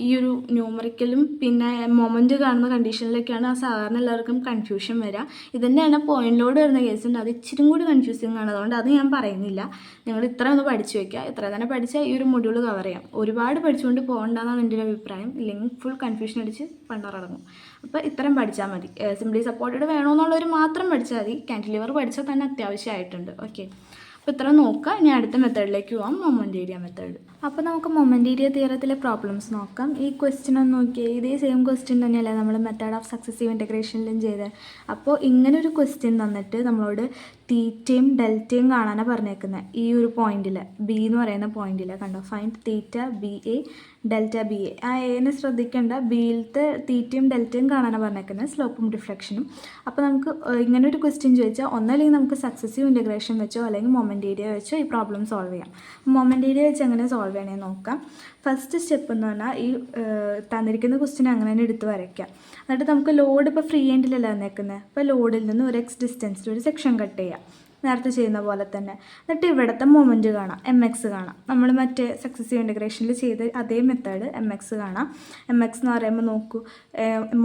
ഈ ഒരു ന്യൂമറിക്കലും പിന്നെ മൊമെൻറ്റ് കാണുന്ന കണ്ടീഷനിലൊക്കെയാണ് സാധാരണ എല്ലാവർക്കും കൺഫ്യൂഷൻ വരിക. ഇതന്നെയാണ് പോയിന്റ് ലോഡ് വരുന്ന കേസുണ്ട്, അത് ഇച്ചിരി കൂടി കൺഫ്യൂസിങ് ആണ്. അതുകൊണ്ട് അത് ഞാൻ പറയുന്നില്ല. നിങ്ങൾ ഇത്ര ഒന്ന് പഠിച്ചു വയ്ക്കുക. ഇത്ര തന്നെ പഠിച്ചാൽ ഈ ഒരു മൊഡ്യൂൾ കവർ ചെയ്യാം. ഒരുപാട് പഠിച്ചുകൊണ്ട് പോകണ്ടെന്നാണ് എൻ്റെ ഒരു അഭിപ്രായം. ഇല്ലെങ്കിൽ ഫുൾ കൺഫ്യൂഷൻ അടിച്ച് പണ്ടറടങ്ങും. അപ്പോൾ ഇത്രയും പഠിച്ചാൽ മതി. സിംപ്ലി സപ്പോർട്ടഡ് വേണമെന്നുള്ളവർ മാത്രം പഠിച്ചാൽ മതി. കാൻറ്റിലിവർ പഠിച്ചാൽ തന്നെ അത്യാവശ്യമായിട്ടുണ്ട്. ഓക്കെ, അപ്പോൾ ഇത്ര നോക്കുക. ഇനി അടുത്ത മെത്തേഡിലേക്ക് പോകാം, മൊമെൻ്റ് ഏരിയ മെത്തേഡ്. അപ്പോൾ നമുക്ക് മൊമെൻ്റ് ഏരിയ തിയറത്തിലെ പ്രോബ്ലംസ് നോക്കാം. ഈ ക്വസ്റ്റ്യൻ ഒന്ന് നോക്കിയാൽ ഇതേ സെയിം ക്വസ്റ്റ്യൻ തന്നെയല്ലേ നമ്മൾ മെത്തേഡ് ഓഫ് സക്സസീവ് ഇൻറ്റഗ്രേഷനിലും ചെയ്തത്. അപ്പോൾ ഇങ്ങനൊരു ക്വസ്റ്റ്യൻ തന്നിട്ട് നമ്മളോട് തീറ്റയും ഡെൽറ്റയും കാണാനാണ് പറഞ്ഞേക്കുന്നത്. ഈ ഒരു പോയിന്റിൽ ബി എന്ന് പറയുന്ന പോയിന്റിൽ കണ്ടോ, find theta B A delta B A. ആ എനെ ശ്രദ്ധിക്കേണ്ട, ബിയിലത്തെ തീറ്റയും ഡെൽറ്റയും കാണാനാണ് പറഞ്ഞേക്കുന്നത്, സ്ലോപ്പും ഡിഫ്ലക്ഷനും. അപ്പോൾ നമുക്ക് ഇങ്ങനെ ഒരു ക്വസ്റ്റ്യൻ ചോദിച്ചാൽ ഒന്നല്ലെങ്കിൽ നമുക്ക് സക്സസീവ് ഇൻറ്റഗ്രേഷൻ വെച്ചോ അല്ലെങ്കിൽ മൊമെൻ്റ് ഏരിയ വെച്ചോ ഈ പ്രോബ്ലം സോൾവ് ചെയ്യാം. മൊമെൻ്റ് ഏരിയ വെച്ച് എങ്ങനെ സോൾവ് ചെയ്യണമെന്ന് നോക്കാം. ഫസ്റ്റ് സ്റ്റെപ്പ് എന്ന് പറഞ്ഞാൽ ഈ തന്നിരിക്കുന്ന ക്വസ്റ്റ്യൻ അങ്ങനെ തന്നെ എടുത്ത് വരയ്ക്കാം. എന്നിട്ട് നമുക്ക് ലോഡ് ഇപ്പോൾ ഫ്രീ എൻഡിലല്ല തന്നേക്കുന്നത്. അപ്പോൾ ലോഡിൽ നിന്ന് ഒരു എക്സ് ഡിസ്റ്റൻസിൽ ഒരു സെക്ഷൻ കട്ട് ചെയ്യാം, നേരത്തെ ചെയ്യുന്ന പോലെ തന്നെ. എന്നിട്ട് ഇവിടുത്തെ മൊമെൻറ്റ് കാണാം, mx കാണാം. നമ്മൾ മറ്റേ സക്സസീവ് ഇൻറ്റഗ്രേഷനിൽ ചെയ്ത് അതേ മെത്തേഡ് mx കാണാം. mx എന്ന് പറയുമ്പോൾ നോക്കൂ,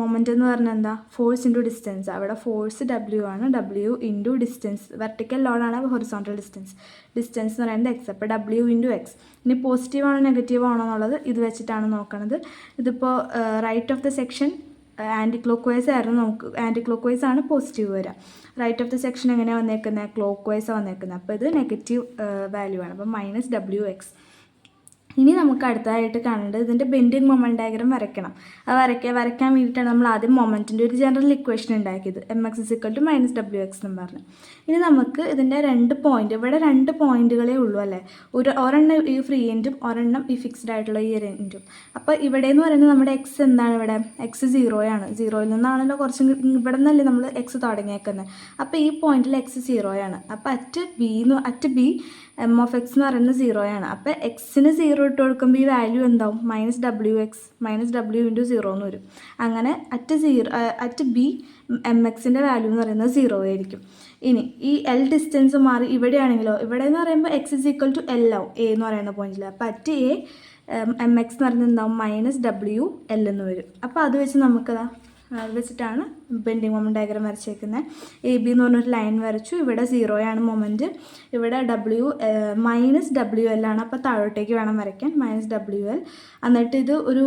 മൊമെൻറ്റ് എന്ന് പറഞ്ഞാൽ എന്താ, ഫോഴ്സ് ഇൻറ്റു ഡിസ്റ്റൻസ്. അവിടെ ഫോഴ്സ് w ആണ്, w ഇൻറ്റു ഡിസ്റ്റൻസ്. വെർട്ടിക്കൽ ലോഡാണ് ഹൊറിസോണ്ടൽ ഡിസ്റ്റൻസ്. ഡിസ്റ്റൻസ് എന്ന് പറയുന്നത് x. അപ്പോൾ w ഇൻറ്റു എക്സ്. ഇനി പോസിറ്റീവ് ആണോ നെഗറ്റീവ് ആണോ എന്നുള്ളത് ഇത് വെച്ചിട്ടാണ് നോക്കണത്. ഇതിപ്പോൾ right of the section anticlockwise ആയിരുന്നു. നമുക്ക് ആൻറ്റി ക്ലോക്ക് വൈസ് ആണ് പോസിറ്റീവ് വരിക. റൈറ്റ് ഓഫ് ദ സെക്ഷൻ എങ്ങനെയാണ് വന്നേക്കുന്നത്, ക്ലോക്ക് വൈസാണ് വന്നേക്കുന്നത്. അപ്പോൾ ഇത് നെഗറ്റീവ് വാല്യൂ ആണ്. അപ്പോൾ -wx. ഇനി നമുക്ക് അടുത്തതായിട്ട് കാണേണ്ടത് ഇതിൻ്റെ ബെൻഡിങ് മൊമെൻറ്റ് ഡയഗ്രം വരയ്ക്കണം. അത് വരയ്ക്കാൻ വേണ്ടിയിട്ടാണ് നമ്മൾ ആദ്യം മൊമെൻറ്റിൻ്റെ ഒരു ജനറൽ ഇക്വേഷൻ ഉണ്ടാക്കിയത്, mx = -wx എന്ന് പറഞ്ഞു. ഇനി നമുക്ക് ഇതിൻ്റെ രണ്ട് പോയിന്റ്, ഇവിടെ രണ്ട് പോയിന്റുകളേ ഉള്ളൂ അല്ലേ, ഒരെണ്ണം ഈ ഫ്രീ എൻഡും ഒരെണ്ണം ഈ ഫിക്സ്ഡ് ആയിട്ടുള്ള ഈ എൻഡും. അപ്പോൾ ഇവിടെ എന്ന് പറയുന്നത് നമ്മുടെ എക്സ് എന്താണ്, ഇവിടെ എക്സ് 0 ആണ്. 0യിൽ നിന്നാണല്ലോ കുറച്ചും ഇവിടെ നിന്നല്ലേ നമ്മൾ എക്സ് തുടങ്ങിയേക്കുന്നത്. അപ്പോൾ ഈ പോയിന്റിൽ എക്സ് 0 ആണ്. അപ്പോൾ അറ്റ് ബി m(x) എന്ന് പറയുന്നത് 0 ആണ്. അപ്പോൾ എക്സിന് 0 ഇട്ട് കൊടുക്കുമ്പോൾ ഈ വാല്യൂ എന്താവും, -wx -w × 0 എന്ന് വരും. അങ്ങനെ അറ്റ് ബി mxൻ്റെ വാല്യൂ എന്ന് പറയുന്നത് 0 ആയിരിക്കും. ഇനി ഈ L ഡിസ്റ്റൻസ് മാറി ഇവിടെയാണെങ്കിലോ, ഇവിടെ എന്ന് പറയുമ്പോൾ x = L ആവും, എ എന്ന് പറയുന്ന പോയിന്റിൽ. അപ്പോൾ അറ്റ് എ mx എന്ന് പറയുന്നത് എന്താവും, -wL എന്ന് വരും. അപ്പോൾ അത് വെച്ച് നമുക്കതാ അത് വെച്ചിട്ടാണ് ബെൻഡിങ് മൊമെൻറ്റ് ഡയഗ്രം വരച്ചേക്കുന്നത്. എ ബി എന്ന് പറഞ്ഞൊരു ലൈൻ വരച്ചു. ഇവിടെ 0 ആണ് മൊമെൻറ്റ്, ഇവിടെ -wL ആണ്. അപ്പോൾ താഴോട്ടേക്ക് വേണം വരയ്ക്കാൻ, -wL. എന്നിട്ട് ഇത് ഒരു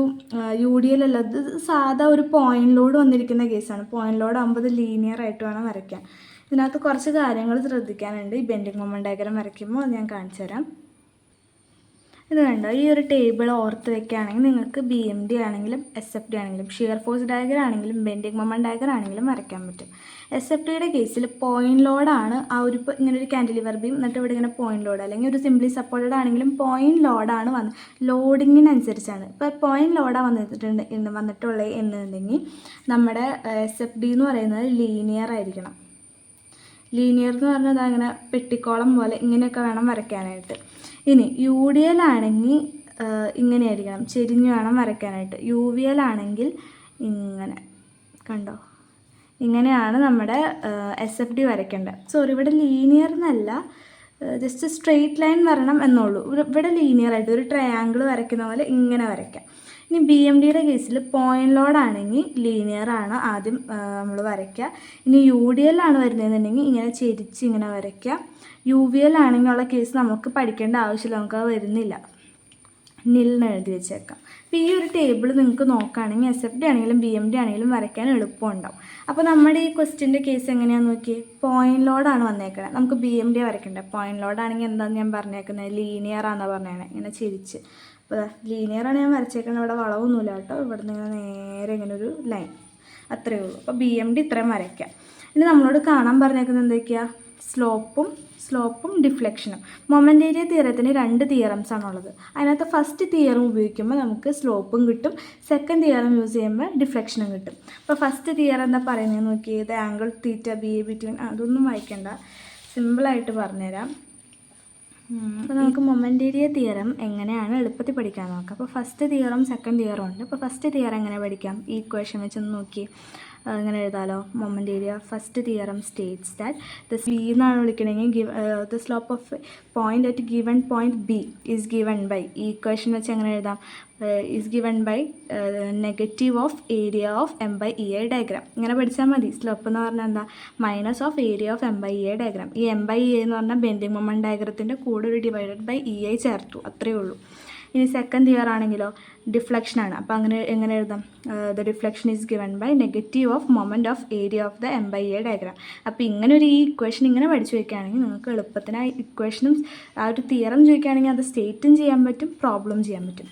UDL അല്ല, ഇത് സാധാ ഒരു പോയിന്റ് ലോഡ് വന്നിരിക്കുന്ന കേസാണ്. പോയിന്റ് ലോഡ് ആകുമ്പോൾ ഇത് ലീനിയർ ആയിട്ട് വേണം വരയ്ക്കാൻ. ഇതിനകത്ത് കുറച്ച് കാര്യങ്ങൾ ശ്രദ്ധിക്കാനുണ്ട് ഈ ബെൻഡിങ് മൊമെൻറ്റ് ഡയഗ്രം വരയ്ക്കുമ്പോൾ, അത് ഞാൻ കാണിച്ചു തരാം. ഇത് കണ്ടോ, ഈ ഒരു ടേബിൾ ഓർത്ത് വെക്കുകയാണെങ്കിൽ നിങ്ങൾക്ക് BMD ആണെങ്കിലും SFD ആണെങ്കിലും ഷിയർ ഫോഴ്സ് ഡയഗ്രം ആണെങ്കിലും ബെൻഡിങ് മൊമെൻറ്റ് ഡയഗ്രം ആണെങ്കിലും വരയ്ക്കാൻ പറ്റും. SFDയുടെ കേസിൽ പോയിന്റ് ലോഡാണ് ആ ഒരു ഇങ്ങനെ ഒരു കാൻറ്റിലിവർ ബീം, എന്നിട്ട് ഇവിടെ ഇങ്ങനെ പോയിന്റ് ലോഡ്, അല്ലെങ്കിൽ ഒരു സിംപ്ലി സപ്പോർട്ടഡ് ആണെങ്കിലും പോയിന്റ് ലോഡാണ് ലോഡിങ്ങിനനുസരിച്ചാണ്. ഇപ്പോൾ പോയിന്റ് ലോഡാണ് വന്നിട്ടുള്ളത് എന്നുണ്ടെങ്കിൽ നമ്മുടെ SFD എന്ന് പറയുന്നത് ലീനിയർ ആയിരിക്കണം. ലീനിയർ എന്ന് പറഞ്ഞാൽ അങ്ങനെ പെട്ടിക്കോളം പോലെ ഇങ്ങനെയൊക്കെ വേണം വരയ്ക്കാനായിട്ട്. ഇനി UDL ആണെങ്കിൽ ഇങ്ങനെയായിരിക്കണം, ചെരിഞ്ഞ് വേണം വരയ്ക്കാനായിട്ട്. UVL ആണെങ്കിൽ ഇങ്ങനെ, കണ്ടോ, ഇങ്ങനെയാണ് നമ്മുടെ SFD വരയ്ക്കേണ്ടത്. സോറി, ഇവിടെ ലീനിയർ എന്നല്ല, ജസ്റ്റ് സ്ട്രെയിറ്റ് ലൈൻ വരണം എന്നുള്ളൂ. ഇവിടെ ലീനിയർ ആയിട്ട് ഒരു ട്രയാങ്കിൾ വരയ്ക്കുന്ന പോലെ ഇങ്ങനെ വരയ്ക്കാം. ഇനി BMDയുടെ കേസിൽ പോയിന്റ് ലോഡ് ആണെങ്കിൽ ലീനിയർ ആണ് ആദ്യം നമ്മൾ വരയ്ക്കുക. ഇനി UDL ആണ് വരുന്നതെന്നുണ്ടെങ്കിൽ ഇങ്ങനെ ചെരിച്ച് ഇങ്ങനെ വരയ്ക്കുക. UVL ആണെങ്കിലുള്ള കേസ് നമുക്ക് പഠിക്കേണ്ട ആവശ്യമില്ല, നമുക്ക് അത് വരുന്നില്ല, നിൽന്ന് എഴുതി വെച്ചേക്കാം. അപ്പോൾ ഈ ഒരു ടേബിൾ നിങ്ങൾക്ക് നോക്കുകയാണെങ്കിൽ SFD ആണെങ്കിലും BMD ആണെങ്കിലും വരയ്ക്കാൻ എളുപ്പമുണ്ടാവും. അപ്പോൾ നമ്മുടെ ഈ ക്വസ്റ്റ്യൻ്റെ കേസ് എങ്ങനെയാണെന്ന് നോക്കി, പോയിന്റ് ലോഡാണ് വന്നേക്കുന്നത്. നമുക്ക് BMD വരയ്ക്കേണ്ടത്. പോയിന്റ് ലോഡാണെങ്കിൽ എന്താണെന്ന് ഞാൻ പറഞ്ഞേക്കുന്നത്, ലീനിയർ ആണെന്നാണ് പറഞ്ഞേക്കണേ, ഇങ്ങനെ ചിരിച്ച്. അപ്പോൾ ലീനിയറാണ് ഞാൻ വരച്ചേക്കുന്നത്, ഇവിടെ വളവൊന്നുമില്ല കേട്ടോ. ഇവിടെ നിന്ന് ഇങ്ങനെ നേരെ ഇങ്ങനെ ഒരു ലൈൻ, അത്രയേ ഉള്ളൂ. അപ്പോൾ BMD ഇത്രയും വരയ്ക്കാം. ഇനി നമ്മളോട് കാണാൻ പറഞ്ഞേക്കുന്നത് എന്തൊക്കെയാണ്, സ്ലോപ്പും ഡിഫ്ലക്ഷനും. മൊമെൻ്റ് ഏരിയ തിയറത്തിന് 2 തിയറംസ് ആണുള്ളത്. അതിനകത്ത് ഫസ്റ്റ് തിയറം ഉപയോഗിക്കുമ്പോൾ നമുക്ക് സ്ലോപ്പും കിട്ടും, സെക്കൻഡ് തിയറം യൂസ് ചെയ്യുമ്പോൾ ഡിഫ്ലക്ഷനും കിട്ടും. അപ്പോൾ ഫസ്റ്റ് തിയറം എന്താ പറയുന്നത് നോക്കി, ഇത് ആംഗിൾ തീറ്റ BA ബിറ്റ്വീൻ, അതൊന്നും വായിക്കണ്ട, സിമ്പിളായിട്ട് പറഞ്ഞുതരാം. അപ്പോൾ നമുക്ക് മൊമെൻ്റ് ഏരിയ തിയറം എങ്ങനെയാണ് എളുപ്പത്തിൽ പഠിക്കാൻ നോക്കാം. അപ്പോൾ ഫസ്റ്റ് തിയറും സെക്കൻഡ് തിയറും ഉണ്ട്. അപ്പോൾ ഫസ്റ്റ് തിയറം എങ്ങനെ പഠിക്കാം? ഈ ഇക്വേഷൻ വെച്ചൊന്ന് നോക്കി ഇങ്ങനെ എഴുതാലോ. Moment area first theorem states that the B എന്നാണ് വിളിക്കണമെങ്കിൽ the slope of point at given point B is given by, ഈ ഇക്വേഷൻ വെച്ച് എങ്ങനെ എഴുതാം? Is given by negative of area of M by E I diagram. ഇങ്ങനെ പഠിച്ചാൽ മതി. Slope എന്ന് പറഞ്ഞാൽ എന്താ? Minus of area of M by E I diagram. ഈ എം ബൈ ഇ ഐ എന്ന് പറഞ്ഞാൽ ബെൻഡിങ് മൊമെൻ്റ് ഡയഗ്രത്തിൻ്റെ കൂടെ ഒരു ഡിവൈഡഡ് ബൈ ഇ ഐ ചേർത്തു, അത്രയേ ഉള്ളൂ. ഇനി സെക്കൻഡ് തിയർ ആണെങ്കിലോ ഡിഫ്ലക്ഷനാണ്. അപ്പോൾ അങ്ങനെ എങ്ങനെ എഴുതാം? The deflection is given by negative of moment of area of the M by A diagram. അപ്പോൾ ഇങ്ങനെ ഒരു ഈ ഇക്വേഷൻ ഇങ്ങനെ പഠിച്ചു വയ്ക്കുകയാണെങ്കിൽ നിങ്ങൾക്ക് എളുപ്പത്തിന് ആ ഇക്വേഷനും ആ ഒരു തിയറം ചോദിക്കുകയാണെങ്കിൽ അത് സ്റ്റേറ്റും ചെയ്യാൻ പറ്റും, പ്രോബ്ലം ചെയ്യാൻ പറ്റും.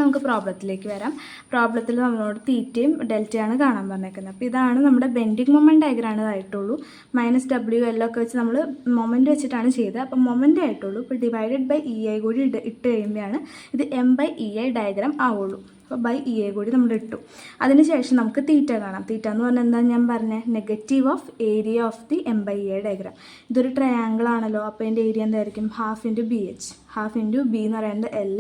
നമുക്ക് പ്രോബ്ലത്തിലേക്ക് വരാം. പ്രോബ്ലത്തിൽ നമ്മളോട് തീറ്റയും ഡെൽറ്റയാണ് കാണാൻ പറഞ്ഞേക്കുന്നത്. അപ്പോൾ ഇതാണ് നമ്മുടെ ബെൻഡിങ് മൊമെൻ്റ് ഡയഗ്രാണ് ആയിട്ടുള്ളൂ. മൈനസ് ഡബ്ല്യു എൽ ഒക്കെ വെച്ച് നമ്മൾ മൊമെൻ്റ് വെച്ചിട്ടാണ് ചെയ്തത്. അപ്പോൾ മൊമെൻ്റ് ആയിട്ടുള്ളൂ. ഇപ്പോൾ ഡിവൈഡഡ് ബൈ ഇ ഐ കൂടി ഇട്ട് കഴിയുമ്പോഴാണ് ഇത് M by E I diagram ആവുള്ളൂ. അപ്പോൾ ബൈ ഇ ഐ കൂടി നമ്മൾ ഇട്ടു. അതിനുശേഷം നമുക്ക് തീറ്റ കാണാം. തീറ്റ എന്ന് പറഞ്ഞാൽ എന്താ ഞാൻ പറഞ്ഞത്? Negative of area of the M by E I diagram. ഇതൊരു ട്രയാങ്കിൾ ആണല്ലോ. അപ്പോൾ അതിൻ്റെ ഏരിയ എന്തായിരിക്കും? Half into B H. Half into B എന്ന് പറയുന്നത് എൽ,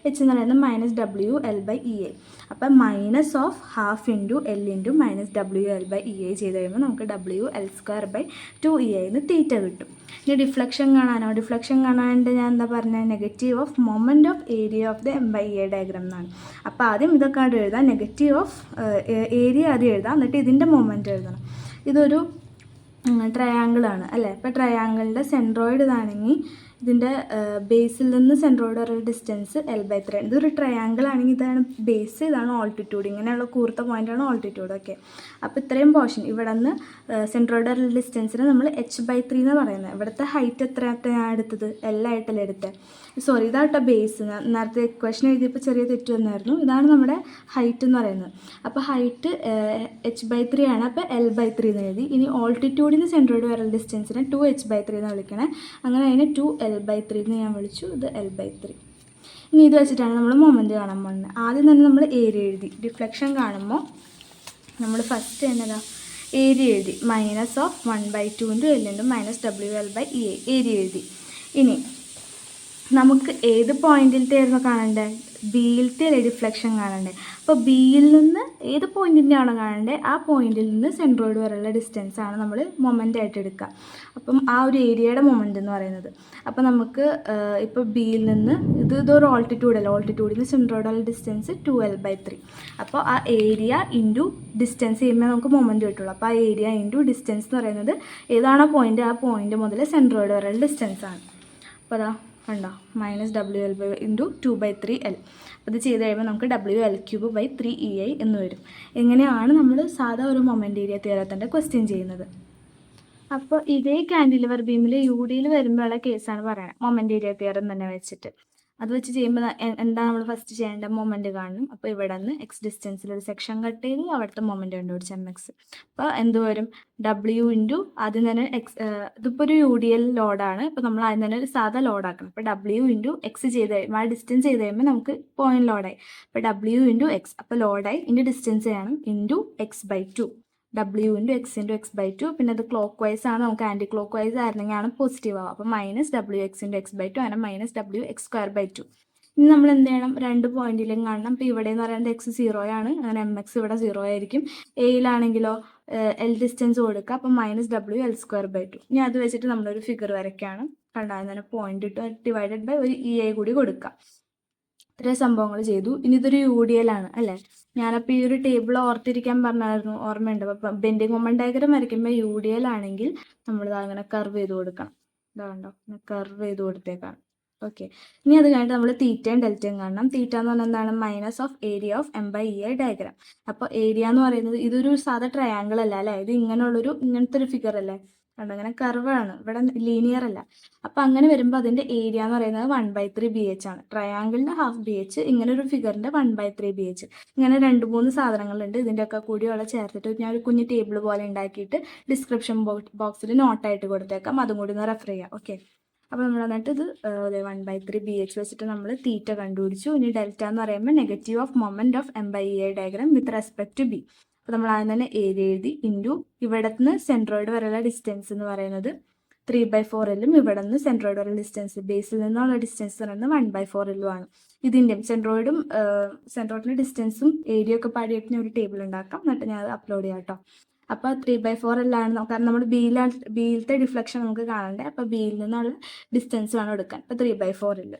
എച്ച് എന്ന് പറയുന്നത് minus W L by E I. അപ്പം minus of half into L into minus W L by E I ചെയ്ത് കഴിയുമ്പോൾ നമുക്ക് W L square by 2EI എന്ന് തീറ്റ കിട്ടും. ഇനി ഡിഫ്ലക്ഷൻ കാണാനോ? ഡിഫ്ലക്ഷൻ കാണാണ്ട് ഞാൻ എന്താ പറഞ്ഞത്? Negative of moment of area of the M by E I diagram എന്നാണ്. അപ്പോൾ ആദ്യം ഇതൊക്കെ ആദ്യം എഴുതാം. നെഗറ്റീവ് ഓഫ് ഏരിയ ആദ്യം എഴുതാം, എന്നിട്ട് ഇതിൻ്റെ മൊമെൻറ്റ് എഴുതണം. ഇതൊരു ട്രയാങ്കിളാണ് അല്ലേ? അപ്പോൾ ട്രയാങ്കിളിൻ്റെ സെൻട്രോയിഡ് ഇതാണെങ്കിൽ ഇതിൻ്റെ ബേസിൽ നിന്ന് സെൻട്രോയിഡ് വരെയുള്ള ഡിസ്റ്റൻസ് L/3. ഇതൊരു ട്രയാങ്കിൾ ആണെങ്കിൽ ഇതാണ് ബേസ്, ഇതാണ് ഓൾട്ടിറ്റ്യൂഡ്. ഇങ്ങനെയുള്ള കൂർത്ത പോയിൻ്റാണ് ഓൾട്ടിറ്റ്യൂഡ്. ഓക്കെ, അപ്പോൾ ഇത്രയും പോർഷൻ ഇവിടെ നിന്ന് സെൻട്രോയിഡ് വരെയുള്ള ഡിസ്റ്റൻസിന് നമ്മൾ H/3 എന്ന് പറയുന്നത്. ഇവിടുത്തെ ഹൈറ്റ് എത്രയായിട്ട് ഞാൻ എടുത്തത്? L ആയിട്ടല്ലേ എടുത്തത്? സോറി, ഇതാട്ടോ ബേസ്. നേരത്തെ ഇക്വേഷൻ എഴുതിയപ്പോൾ ചെറിയ തെറ്റ് വന്നായിരുന്നു. ഇതാണ് നമ്മുടെ ഹൈറ്റ് എന്ന് പറയുന്നത്. അപ്പോൾ ഹൈറ്റ് H/3 ആണ്. അപ്പോൾ L/3 എന്ന് എഴുതി. ഇനി ഓൾട്ടിറ്റ്യൂഡിന് സെൻട്രോയിഡ് വരെയുള്ള ഡിസ്റ്റൻസിന് 2H/3 എന്ന് വിളിക്കണേ. അങ്ങനെ അതിനെ 2L/3 എന്ന് ഞാൻ വിളിച്ചു. ഇത് L/3. ഇനി ഇത് വെച്ചിട്ടാണ് നമ്മൾ മൊമെൻറ്റ് കാണാൻ പോകുന്നത്. ആദ്യം തന്നെ നമ്മൾ ഏരിയ എഴുതി. ഡിഫ്ലക്ഷൻ കാണുമ്പോൾ നമ്മൾ ഫസ്റ്റ് എന്നതാ ഏരിയ എഴുതി. Minus of 1/2 into L into minus W L by E I area എഴുതി. ഇനി നമുക്ക് ഏത് പോയിന്റിലത്തെ ആയിരുന്നു കാണേണ്ടത്? ബിയിലത്തെ ഡിഫ്ലക്ഷൻ കാണണ്ടേ? അപ്പോൾ ബിയിൽ നിന്ന് ഏത് പോയിന്റിൻ്റെ ആണോ കാണണ്ടേ ആ പോയിന്റിൽ നിന്ന് സെൻട്രോയിഡ് വരെയുള്ള ഡിസ്റ്റൻസ് ആണ് നമ്മൾ മൊമെൻ്റ് ആയിട്ട് എടുക്കുക. അപ്പം ആ ഒരു ഏരിയയുടെ മൊമെൻ്റ് എന്ന് പറയുന്നത്. അപ്പോൾ നമുക്ക് ഇപ്പോൾ ബിയിൽ നിന്ന് ഇതൊരു ഓൾട്ടിറ്റ്യൂഡ് അല്ല, ഓൾട്ടിറ്റ്യൂഡിൽ സെൻട്രോയിഡുള്ള ഡിസ്റ്റൻസ് 2L/3. അപ്പോൾ ആ ഏരിയ ഇൻറ്റു ഡിസ്റ്റൻസ് ചെയ്യുമ്പോൾ നമുക്ക് മൊമെൻ്റ് കിട്ടുള്ളൂ. അപ്പോൾ ആ ഏരിയ ഇൻറ്റു ഡിസ്റ്റൻസ് എന്ന് പറയുന്നത് ഏതാണോ പോയിന്റ് ആ പോയിന്റ് മുതൽ സെൻട്രോയിഡ് വരെയുള്ള ഡിസ്റ്റൻസ് ആണ്. അപ്പോൾ അതാ കണ്ടോ, മൈനസ് WL ഇൻറ്റു 2/3L. അപ്പോൾ ഇത് ചെയ്ത് കഴിയുമ്പോൾ നമുക്ക് WL3/3EI എന്ന് വരും. എങ്ങനെയാണ് നമ്മൾ സാധാ ഒരു മൊമെൻ്റ് ഏരിയ തിയറത്തിൻ്റെ ക്വസ്റ്റ്യൻ ചെയ്യുന്നത്. അപ്പോൾ ഇതേ കാൻഡിലിവർ ബീമിൽ UDയിൽ വരുമ്പോഴുള്ള കേസാണ് പറയുന്നത്, മൊമെൻ്റ് ഏരിയ തിയറം തന്നെ വെച്ചിട്ട്. അത് വെച്ച് ചെയ്യുമ്പോൾ എന്താ നമ്മൾ ഫസ്റ്റ് ചെയ്യേണ്ട? മൊമെൻ്റ് കാണണം. അപ്പോൾ ഇവിടെ നിന്ന് എക്സ് ഡിസ്റ്റൻസിൽ ഒരു സെക്ഷൻ കട്ട് ചെയ്ത് അവിടുത്തെ മൊമെൻ്റ് കണ്ടുപിടിച്ച് MX. അപ്പോൾ എന്ത് വരും? W ഇൻറ്റു ആദ്യം തന്നെ ഇതിപ്പോൾ ഒരു UDL ലോഡാണ്. അപ്പോൾ നമ്മൾ ആദ്യം തന്നെ ഒരു സാധാ ലോഡാക്കണം. അപ്പോൾ W ഇൻറ്റു എക്സ് ചെയ്ത് കഴിയുമ്പോൾ ആ ഡിസ്റ്റൻസ് ചെയ്ത് കഴിയുമ്പോൾ നമുക്ക് പോയിന്റ് ലോഡായി. അപ്പോൾ W ഇൻറ്റു എക്സ്, അപ്പോൾ ലോഡായി, ഇൻറ്റു ഡിസ്റ്റൻസ് ചെയ്യണം, into X/2. W into X into X/2. പിന്നെ അത് ക്ലോക്ക് വൈസ് ആണ്, നമുക്ക് ആൻറ്റി ക്ലോക്ക് വൈസ് ആയിരുന്നെങ്കിൽ ആണ് പോസിറ്റീവ് ആവുക. അപ്പോൾ മൈനസ് WX ഇൻറ്റു X/2 അങ്ങനെ മൈനസ് WX²/2. ഇനി നമ്മൾ എന്ത് ചെയ്യണം? രണ്ട് പോയിന്റിലും കാണണം. അപ്പോൾ ഇവിടെ എന്ന് പറയുന്നത് X 0 ആണ്, അങ്ങനെ MX ഇവിടെ 0 ആയിരിക്കും. എയിലാണെങ്കിലോ L ഡിസ്റ്റൻസ് കൊടുക്കുക. അപ്പോൾ മൈനസ് WL²/2. ഇനി അത് വെച്ചിട്ട് നമ്മളൊരു ഫിഗർ വരയ്ക്കുകയാണ്. കണ്ടാൽ തന്നെ പോയിന്റ് ഇട്ട് ഡിവൈഡഡ് ബൈ ഒരു EI കൂടി കൊടുക്കുക. ഇത്രയും സംഭവങ്ങൾ ചെയ്തു. ഇനി ഇതൊരു UDL ആണ് അല്ലേ? ഞാനപ്പോൾ ഈ ഒരു ടേബിൾ ഓർത്തിരിക്കാൻ പറഞ്ഞായിരുന്നു, ഓർമ്മയുണ്ട്. അപ്പം ബെൻഡിങ് മൊമെൻ്റ് ഡയഗ്രം വരയ്ക്കുമ്പോൾ UDL ആണെങ്കിൽ നമ്മളിത് അങ്ങനെ കർവ് ചെയ്ത് കൊടുക്കണം. ഇതാണ്ടോ, കർവ് ചെയ്ത് കൊടുത്തേക്കാണ്. ഓക്കെ, ഇനി അത് കഴിഞ്ഞിട്ട് നമ്മൾ തീറ്റയും ഡെൽറ്റയും കാണണം. തീറ്റ എന്ന് പറഞ്ഞാൽ എന്താണ്? Minus of area of M by E I diagram. അപ്പോൾ ഏരിയ എന്ന് പറയുന്നത് ഇതൊരു സാധാ ട്രയാങ്കിൾ അല്ല അല്ലേ? ഇത് ഇങ്ങനത്തെ ഒരു ഫിഗർ അല്ലേ? കണ്ടോ, അങ്ങനെ കർവാണ്, ഇവിടെ ലീനിയർ അല്ല. അപ്പോൾ അങ്ങനെ വരുമ്പോൾ അതിൻ്റെ ഏരിയ എന്ന് പറയുന്നത് 1/3 BH ആണ്. ട്രയാങ്കിളിൻ്റെ ഹാഫ് BH, ഇങ്ങനെ ഒരു ഫിഗറിൻ്റെ 1/3 BH. ഇങ്ങനെ 2-3 സാധനങ്ങളുണ്ട്. ഇതിൻ്റെയൊക്കെ കൂടിയുള്ള ചേർത്തിട്ട് ഞാൻ ഒരു കുഞ്ഞ് ടേബിൾ പോലെ ഉണ്ടാക്കിയിട്ട് ഡിസ്ക്രിപ്ഷൻ ബോക്സിൽ നോട്ടായിട്ട് കൊടുത്തേക്കാം. അതും കൂടി ഒന്ന് റെഫർ ചെയ്യാം. ഓക്കെ, അപ്പോൾ നമ്മൾ എന്നിട്ട് ഇത് 1/3 BH വെച്ചിട്ട് നമ്മൾ തീറ്റ കണ്ടുപിടിച്ചു. ഇനി ഡെൽറ്റ എന്ന് പറയുമ്പോൾ negative of moment of M by E I diagram with respect to B. അപ്പോൾ നമ്മൾ ആദ്യം തന്നെ ഏരിയ എഴുതി, ഇൻറ്റു ഇവിടെ നിന്ന് സെൻട്രോയിഡ് വരെയുള്ള ഡിസ്റ്റൻസ് എന്ന് പറയുന്നത് 3/4L ഇവിടെ നിന്ന് സെൻട്രോയിഡ് വരെ ഡിസ്റ്റൻസ്, ബേസിൽ നിന്നുള്ള ഡിസ്റ്റൻസ് പറയുന്നത് 1/4L ആണ്. ഇതിൻ്റെയും സെൻട്രോയിഡിൻ്റെ ഡിസ്റ്റൻസും ഏരിയ ഒക്കെ പാടിയിട്ട് ഞാൻ ഒരു ടേബിൾ ഉണ്ടാക്കാം, എന്നിട്ട് ഞാൻ അത് അപ്ലോഡ് ചെയ്യാം കേട്ടോ. അപ്പോൾ 3/4L ആണ്, കാരണം നമ്മൾ ബിയിലത്തെ ഡിഫ്ലക്ഷൻ നമുക്ക് കാണണ്ടേ, അപ്പോൾ ബിയിൽ നിന്നുള്ള ഡിസ്റ്റൻസ് വേണം എടുക്കാൻ. അപ്പോൾ 3/4L.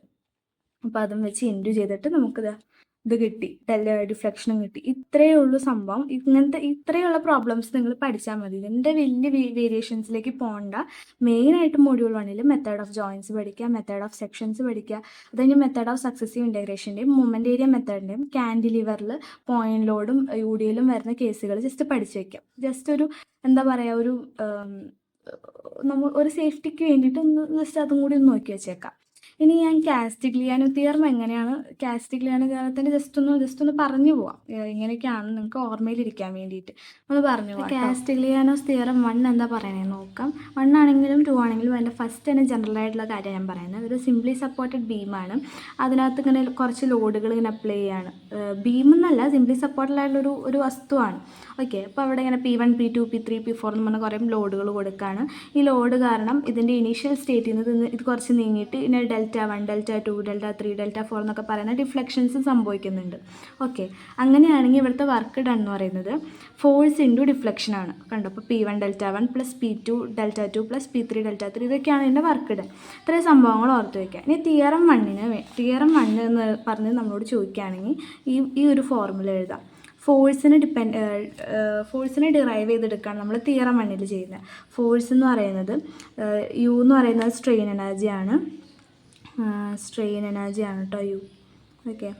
അപ്പോൾ അതും വെച്ച് ഇൻറ്റു ചെയ്തിട്ട് നമുക്കിത് കിട്ടി, ഡിഫ്ലക്ഷനും കിട്ടി. ഇത്രയേ ഉള്ളൂ സംഭവം. ഇത്രയുള്ള പ്രോബ്ലംസ് നിങ്ങൾ പഠിച്ചാൽ മതി. ഇതിൻ്റെ വലിയ വേരിയേഷൻസിലേക്ക് പോകണ്ട. മെയിനായിട്ട് മൊഡ്യൂൾ 1 മെത്തേഡ് ഓഫ് ജോയിൻസ് പഠിക്കുക, മെത്തേഡ് ഓഫ് സെക്ഷൻസ് പഠിക്കുക, അത് കഴിഞ്ഞ് മെത്തേഡ് ഓഫ് സക്സസീവ് ഇൻറ്റഗ്രേഷൻ്റെയും മൊമെൻ്റ് ഏരിയ മെത്തേഡിൻ്റെയും ക്യാൻഡിലിവറിൽ പോയിന്റ് ലോഡും UDLും വരുന്ന കേസുകൾ ജസ്റ്റ് പഠിച്ചു വയ്ക്കാം. ജസ്റ്റ് ഒരു എന്താ പറയുക, നമ്മൾ ഒരു സേഫ്റ്റിക്ക് വേണ്ടിയിട്ട് ജസ്റ്റ് അതും കൂടി ഒന്ന് നോക്കി വെച്ചേക്കാം. ഇനി ഞാൻ കാസ്റ്റിഗ്ലിയാനോ തിയറം എങ്ങനെയാണ്, കാസ്റ്റിഗ്ലിയാനോ തിയറത്തിൻ്റെ ജസ്റ്റ് ഒന്ന് പറഞ്ഞു പോവാം. ഇങ്ങനെയൊക്കെയാണ് നിങ്ങൾക്ക് ഓർമ്മയിലിരിക്കാൻ വേണ്ടിയിട്ട് ഒന്ന് പറഞ്ഞു പോവാം. കാസ്റ്റിഗ്ലിയാനോസ് തിയറം 1 എന്താ പറയണേ നോക്കാം. 1 ആണെങ്കിലും 2 ആണെങ്കിലും അതിൻ്റെ ഫസ്റ്റ് തന്നെ ജനറൽ ആയിട്ടുള്ള കാര്യം ഞാൻ പറയുന്നത്, ഒരു സിംപ്ലി സപ്പോർട്ടഡ് ബീമാണ്. അതിനകത്ത് ഇങ്ങനെ കുറച്ച് ലോഡുകൾ ഇങ്ങനെ അപ്ലൈ ചെയ്യാണ്. ബീം എന്നല്ല, സിംപ്ലി സപ്പോർട്ടഡ് ആയിട്ടുള്ള ഒരു വസ്തുവാണ്. ഓക്കെ, അപ്പോൾ അവിടെ ഇങ്ങനെ P1 P2 P3 P4 എന്ന് പറഞ്ഞാൽ കുറേ ലോഡുകൾ കൊടുക്കുകയാണ്. ഈ ലോഡ് കാരണം ഇതിൻ്റെ ഇനീഷ്യൽ സ്റ്റേറ്റിൽ നിന്ന് ഇത് കുറച്ച് നീങ്ങിയിട്ട് ഇതിനെ Δ1 Δ2 Δ3 Δ4 എന്നൊക്കെ പറയുന്ന ഡിഫ്ലക്ഷൻസ് സംഭവിക്കുന്നുണ്ട്. ഓക്കെ, അങ്ങനെയാണെങ്കിൽ ഇവിടുത്തെ വർക്ക് ഡൺ എന്ന് പറയുന്നത് ഫോഴ്സ് ഇൻറ്റു ഡിഫ്ലക്ഷൻ ആണ്. കണ്ടോ, അപ്പോൾ P1 Δ1 plus P2 Δ2 plus P3 Δ3 ഇതൊക്കെയാണ് ഇതിൻ്റെ വർക്ക് ഡൺ. ഇത്രയും സംഭവങ്ങൾ ഓർത്ത് വയ്ക്കുക. ഇനി തിയറം 1 എന്ന് പറഞ്ഞ് നമ്മളോട് ചോദിക്കുകയാണെങ്കിൽ ഈ ഒരു ഫോർമുല എഴുതാം. ഫോഴ്സിനെ ഡിറൈവ് ചെയ്തെടുക്കുകയാണ് നമ്മൾ തിയറം 1 ചെയ്യുന്നത്. ഫോഴ്സ് എന്ന് പറയുന്നത് U എന്ന് പറയുന്നത് സ്ട്രെയിൻ എനർജിയാണ് കേട്ടോ, U. ഓക്കെ,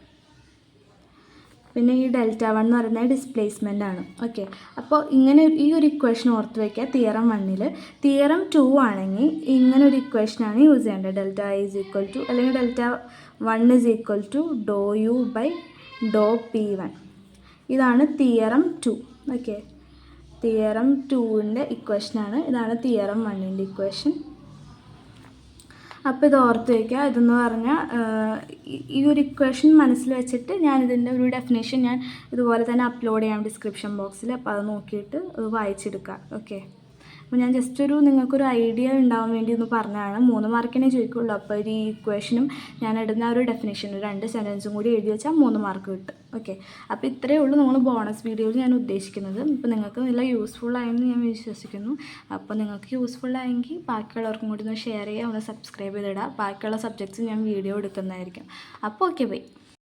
പിന്നെ ഈ Δ1 എന്ന് പറയുന്നത് ഡിസ്പ്ലേസ്മെൻ്റ് ആണ്. ഓക്കെ, അപ്പോൾ ഇങ്ങനെ ഈ ഒരു ഇക്വേഷൻ ഓർത്ത് വയ്ക്കുക തിയറം 1. തിയറം 2 ആണെങ്കിൽ ഇങ്ങനെ ഒരു ഇക്വേഷനാണ് യൂസ് ചെയ്യേണ്ടത്. Δ1 അല്ലെങ്കിൽ Δ1 ∂U/∂P1. ഇതാണ് തിയറം 2. ഓക്കെ, തിയറം 2ൻ്റെ ഇക്വേഷനാണ്. ഇതാണ് തിയറം 1ൻ്റെ ഇക്വേഷൻ. അപ്പോൾ ഇത് ഓർത്ത് വയ്ക്കുക. ഇതെന്ന് പറഞ്ഞാൽ ഈ ഒരു ഇക്വേഷൻ മനസ്സിൽ വെച്ചിട്ട് ഞാനിതിൻ്റെ ഒരു ഡെഫിനേഷൻ ഞാൻ ഇതുപോലെ തന്നെ അപ്ലോഡ് ചെയ്യാം ഡിസ്ക്രിപ്ഷൻ ബോക്സിൽ. അപ്പോൾ അത് നോക്കിയിട്ട് വായിച്ചെടുക്കുക. ഓക്കെ, അപ്പോൾ ഞാൻ ജസ്റ്റ് നിങ്ങൾക്കൊരു ഐഡിയ ഉണ്ടാവാൻ വേണ്ടി ഒന്ന് പറഞ്ഞതാണ്. 3 മാർക്കിനെ ചോദിക്കുള്ളൂ. അപ്പോൾ ഈ ഇക്വേഷനും ഞാൻ ഇടുന്ന ഒരു ഡെഫിനേഷൻ 2 സെൻറ്റൻസും കൂടി എഴുതി വെച്ചാൽ 3 മാർക്ക് കിട്ടും. ഓക്കെ, അപ്പോൾ ഇത്രയേ ഉള്ളൂ നമ്മൾ ബോണസ് വീഡിയോയിൽ ഞാൻ ഉദ്ദേശിക്കുന്നത്. ഇപ്പോൾ നിങ്ങൾക്ക് നല്ല യൂസ്ഫുൾ ആയെന്ന് ഞാൻ വിശ്വസിക്കുന്നു. അപ്പോൾ നിങ്ങൾക്ക് യൂസ്ഫുൾ ആയെങ്കിൽ ബാക്കിയുള്ളവർക്കും കൂടി ഒന്ന് ഷെയർ ചെയ്യുക, ഒന്ന് സബ്സ്ക്രൈബ് ചെയ്തിടുക. ബാക്കിയുള്ള സബ്ജക്ട്സ് ഞാൻ വീഡിയോ എടുക്കുന്നതായിരിക്കും. അപ്പോൾ ഓക്കെ, ബൈ.